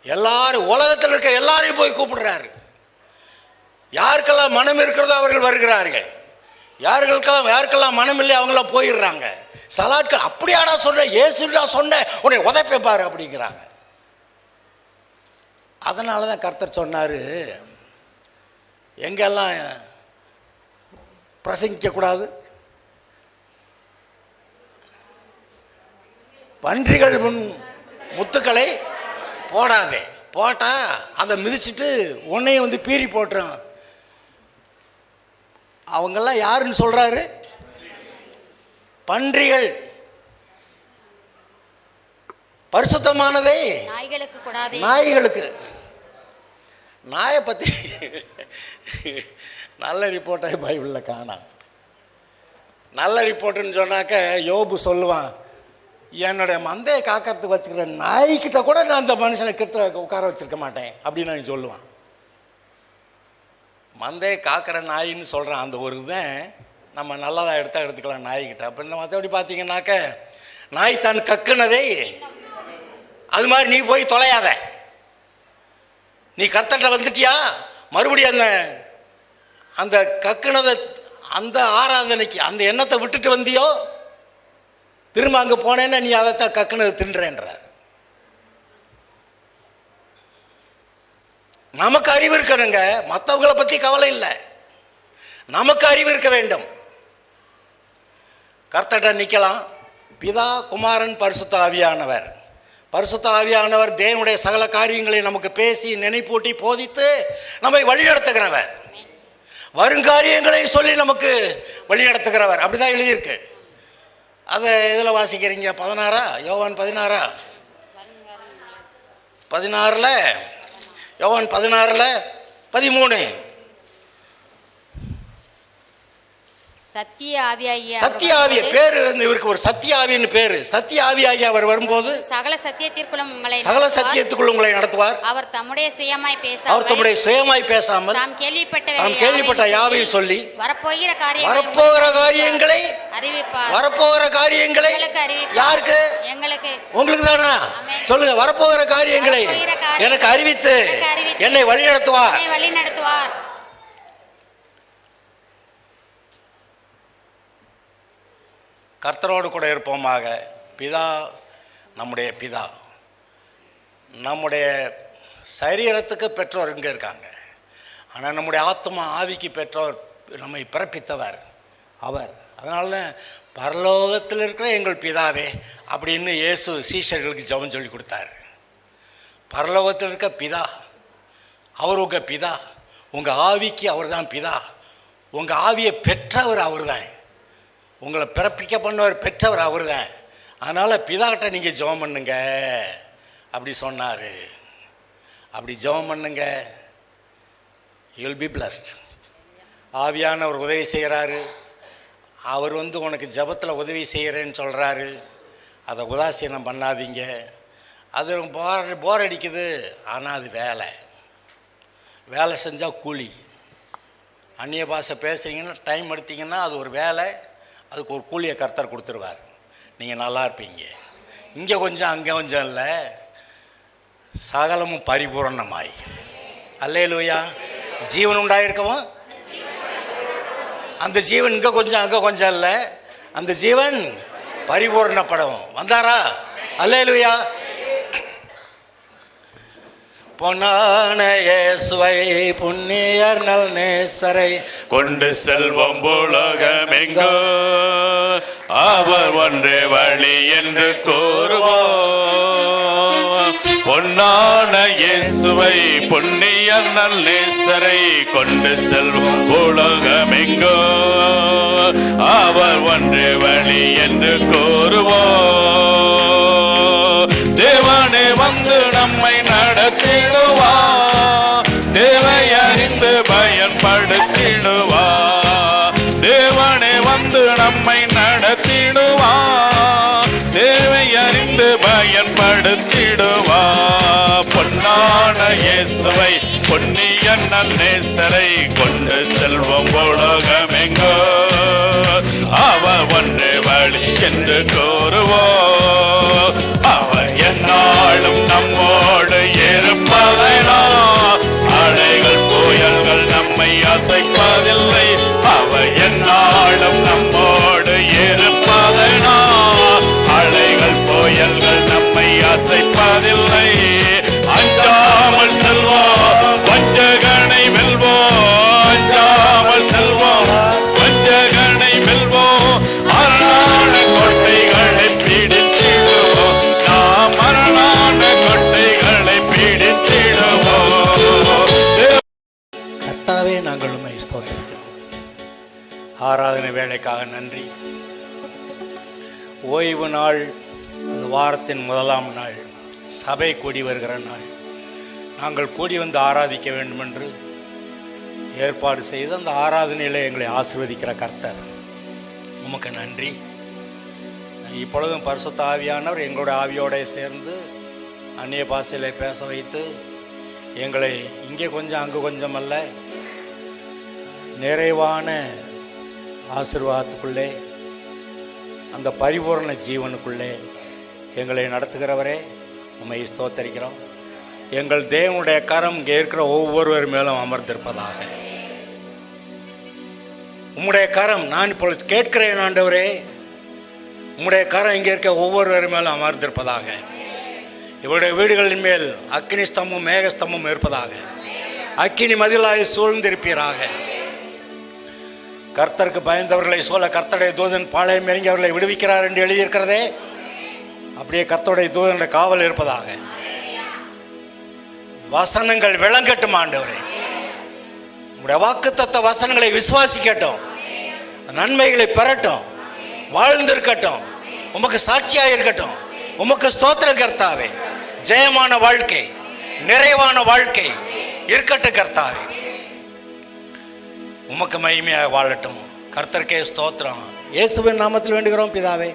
எல்லாரும் உலகத்தில் இருக்க எல்லாரையும் போய் கூப்பிடுறாரு. யாருக்கெல்லாம் மனம் இருக்கிறதோ அவர்கள் வருகிறார்கள், யாருக்கெல்லாம் மனம் இல்லை அவங்களாம் போயிடுறாங்க. சலாட்கள் அப்படியாடா சொன்ன, இயேசுடா சொன்ன, உன்னை உதைப்பே பாரு அப்படிங்கிறாங்க. அதனால தான் கர்த்தர் சொன்னார், எங்கெல்லாம் பிரசங்கிக்கக்கூடாது, பன்றிகள் முத்துக்களை போடாதே, போட்டால் அதை மிதிச்சுட்டு உன்னையும் பீறி போட்டுரும். அவங்கெல்லாம் யாருன்னு சொல்கிறாரு? பன்றிகள் பரிசுத்தமானதை நாய்களுக்கு கூடாது. நாய்களுக்கு. நாயை பற்றி நல்ல ரிப்போர்ட்டாக பைபிளில் காணாம். நல்ல ரிப்போர்ட்டுன்னு சொன்னாக்க யோபு சொல்லுவான், என்னுடைய மந்தையை காக்கிறதுக்கு வச்சுக்கிற நாய்கிட்ட கூட நான் அந்த மனுஷனை கிட்ட உட்கார வச்சிருக்க மாட்டேன் அப்படின்னு நான் சொல்லுவான். மந்தையை காக்கிற நாயின்னு சொல்கிறான். அந்த ஒரு தான் நம்ம நல்லதாக எடுத்துக்கலாம் நாய்கிட்ட. அப்படின்னு மற்றபடி பார்த்தீங்கன்னாக்க நாய் தான் கக்குனதை அது மாதிரி நீ போய் தொலையாத. நீ கர்த்தர்ட்ட வந்துட்டியா, மறுபடியும் அந்த அந்த கக்குனதை அந்த ஆராதனைக்கு அந்த எண்ணத்தை விட்டுட்டு வந்தியோ, திரும்ப அங்கே போனேன்னா நீ அதைத்தான் கக்குனதை தின்றேன்றார். நமக்கு அறிவு இருக்கணுங்க, மற்றவங்களை பற்றி கவலை இல்லை, நமக்கு அறிவு இருக்க வேண்டும். கர்த்தர்ட்ட நிற்கலாம். பிதா, குமாரன், பரிசுத்த ஆவியானவர். பரிசுத்த ஆவியானவர் தேவனுடைய சகல காரியங்களை நமக்கு பேசி நினைப்பூட்டி போதித்து நம்மை வழிநடத்துகிறவர். வருங்காரியங்களை சொல்லி நமக்கு வழிநடத்துகிறவர். அப்படிதான் எழுதியிருக்கு. அதை இதில் வாசிக்கிறீங்க 16 யோவான் 16 யோவான் 16:13 சத்திய ஆவியாகிய சத்திய ஆவிய பேரு இவருக்கு ஒரு சத்திய ஆவின்னு பேரு. சத்திய ஆவியாகிய அவர் வரும்போது சகல சத்தியத்திற்குள்ளும் உங்களை நடத்துவார். அவர் தம்முடைய சுயமாய் பேசாமல் தாம் கேள்விப்பட்ட யாவையும் சொல்லி வரப்போகிற காரியங்களை யாருக்கு? எங்களுக்கு. உங்களுக்கு தானா? சொல்லுங்க. வரப்போகிற காரியங்களை எனக்கு அறிவித்து என்னை வழி நடத்துவார். கர்த்தரோடு கூட இருப்போமாக. பிதா நம்முடைய பிதா. நம்முடைய சரீரத்துக்கு பெற்றோர் இங்கே இருக்காங்க, ஆனால் நம்முடைய ஆத்மா ஆவிக்கு பெற்றோர் நம்மை பிறப்பித்தவர் அவர். அதனால தான் பரலோகத்தில் இருக்கிற எங்கள் பிதாவே அப்படின்னு இயேசு சீஷர்களுக்கு ஜெபம் சொல்லி கொடுத்தாரு. பரலோகத்தில் இருக்க பிதா அவர் உங்கள் பிதா. உங்கள் ஆவிக்கு அவர் தான் பிதா. உங்கள் ஆவியை பெற்றவர் அவர் தான். உங்களை பிறப்பிக்க பண்ணவர் பெற்றவர் அவர் தான். அதனால் பிதாட்ட நீங்கள் ஜெபம் பண்ணுங்க அப்படி சொன்னார். அப்படி ஜெபம் பண்ணுங்க, யூ வில் பி பிளஸ்ட். ஆவியானவர் உதவி செய்கிறாரு. அவர் உனக்கு ஜெபத்தில் உதவி செய்கிறேன்னு சொல்கிறாரு. அதை உதாசீனம் பண்ணாதீங்க. அது போர் அடிக்குது, ஆனால் அது வேலை செஞ்சால் கூலி. அந்நிய பாஷை பேசுகிறீங்கன்னா டைம் எடுத்தீங்கன்னா அது ஒரு வேலை, அதுக்கு ஒரு கூலியை கர்த்தர் கொடுத்துருவார். நீங்கள் நல்லா இருப்பீங்க. இங்கே கொஞ்சம் அங்கே கொஞ்சம் இல்லை, சகலமும் பரிபூரணமாய். அல்லேலூயா. ஜீவன் உண்டாயிருக்கவும் அந்த ஜீவன் இங்கே கொஞ்சம் அங்கே கொஞ்சம் இல்லை, அந்த ஜீவன் பரிபூரணப்படவும் வந்தாரா? அல்லேலூயா. பொன்னான இயேசுவை புண்ணியர் நல் நேசரை கொண்டு செல்வம் உலகமெங்கோ அவர் ஒன்றே வழி என்று கூறுவோம். பொன்னான இயேசுவை புண்ணியர் நல் நேசரை கொண்டு செல்வம் உலகமெங்கோ அவர் ஒன்றே வழி என்று கூறுவோம். தேவனே வந்து நம்மை நடத்திடுவார், தேவை அறிந்து பயன்படுத்திடுவார். தேவனே வந்து நம்மை நடத்திடுவார், தேவை அறிந்து பயன்படுத்திடுவார். பொன்னான இயேசுவை பொன்னியன் நல் நேசரை கொண்டு செல்வம் உலகமெங்கோ அவர் ஒன்றே வழி என்று கூறுவோம். அவர் எந்நாளும் நம்மோடு இருப்பதைனால் அலைகள் புயல்கள் நம்மை அசைப்பதில்லை. அவர் எந்நாளும் நம்மோடு இருப்பதைனால் அலைகள் புயல்கள் நம்மை அசைப்பதில்லை. அஞ்சாமல் செல்வோம், வஞ்சகனை வெல்வோம். அஞ்சாமல் செல்வோம், வஞ்சகனை வெல்வோம். மரணான கொட்டைகளை பிடித்திடுவோம், நாம் மரணான கொட்டைகளை பிடித்திடுவோம். கர்த்தாவே, நாங்கள் உம்மை ஸ்தோத்திரிக்கிறோம். ஆராதனை வேலைக்காக நன்றி. ஓய்வு நாள், அது வாரத்தின் முதலாம் நாள், சபை கூடி வருகிற நாள். நாங்கள் கூடி வந்து ஆராதிக்க வேண்டும் என்று ஏற்பாடு செய்து அந்த ஆராதனையில் எங்களை ஆசீர்வதிக்கிற கர்த்தர், உமக்கு நன்றி. இப்பொழுதும் பரிசுத்த ஆவியானவர் எங்களுடைய ஆவியோடு சேர்ந்து அந்நிய பாஷையில் பேச வைத்து எங்களை இங்கே கொஞ்சம் அங்கு கொஞ்சம் அல்ல, நிறைவான ஆசீர்வாதத்துக்குள்ளே, அந்த பரிபூர்ண ஜீவனுக்குள்ளே எங்களை நடத்துகிறவரே, உம்மை ஸ்தோத்தரிக்கிறோம். எங்கள் தேவனுடைய கரம் இங்கே இருக்கிற ஒவ்வொருவர் மேலும் அமர்ந்திருப்பதாக. உம்முடைய கரம், நான் இப்பொழுது கேட்கிறேன் ஆண்டவரே, உம்முடைய கரம் இங்கே இருக்க ஒவ்வொருவர் மேலும் அமர்ந்திருப்பதாக. இவருடைய வீடுகளின் மேல் அக்கினி ஸ்தம்பம் மேகஸ்தம்பம் இருப்பதாக. அக்கினி மதிலாய் சூழ்ந்திருப்பீராக. கர்த்தருக்கு பயந்தவர்களை சொல்ல கர்த்தருடைய தூதன் பாளையம் இறங்கி அவர்களை விடுவிக்கிறார் என்று எழுதியிருக்கிறதே, அப்படியே கர்த்தருடைய தூதனுடைய காவல் இருப்பதாக. வசனங்கள் விளங்கட்டும் ஆண்டவரே, உங்களுடைய வாக்குத்தத்த வசனங்களை விசுவாசிக்கட்டும், நன்மைகளை பெறட்டும், வாழ்ந்திருக்கட்டும், உமக்கு சாட்சியாக இருக்கட்டும். உமக்கு ஸ்தோத்திரம் கர்த்தாவே. ஜெயமான வாழ்க்கை, நிறைவான வாழ்க்கை இருக்கட்டும் கர்த்தாவே. உமக்கு மகிமையாக வாழட்டும். கர்த்தருக்கே ஸ்தோத்திரம். இயேசுவின் நாமத்தில் வேண்டுகிறோம் பிதாவே.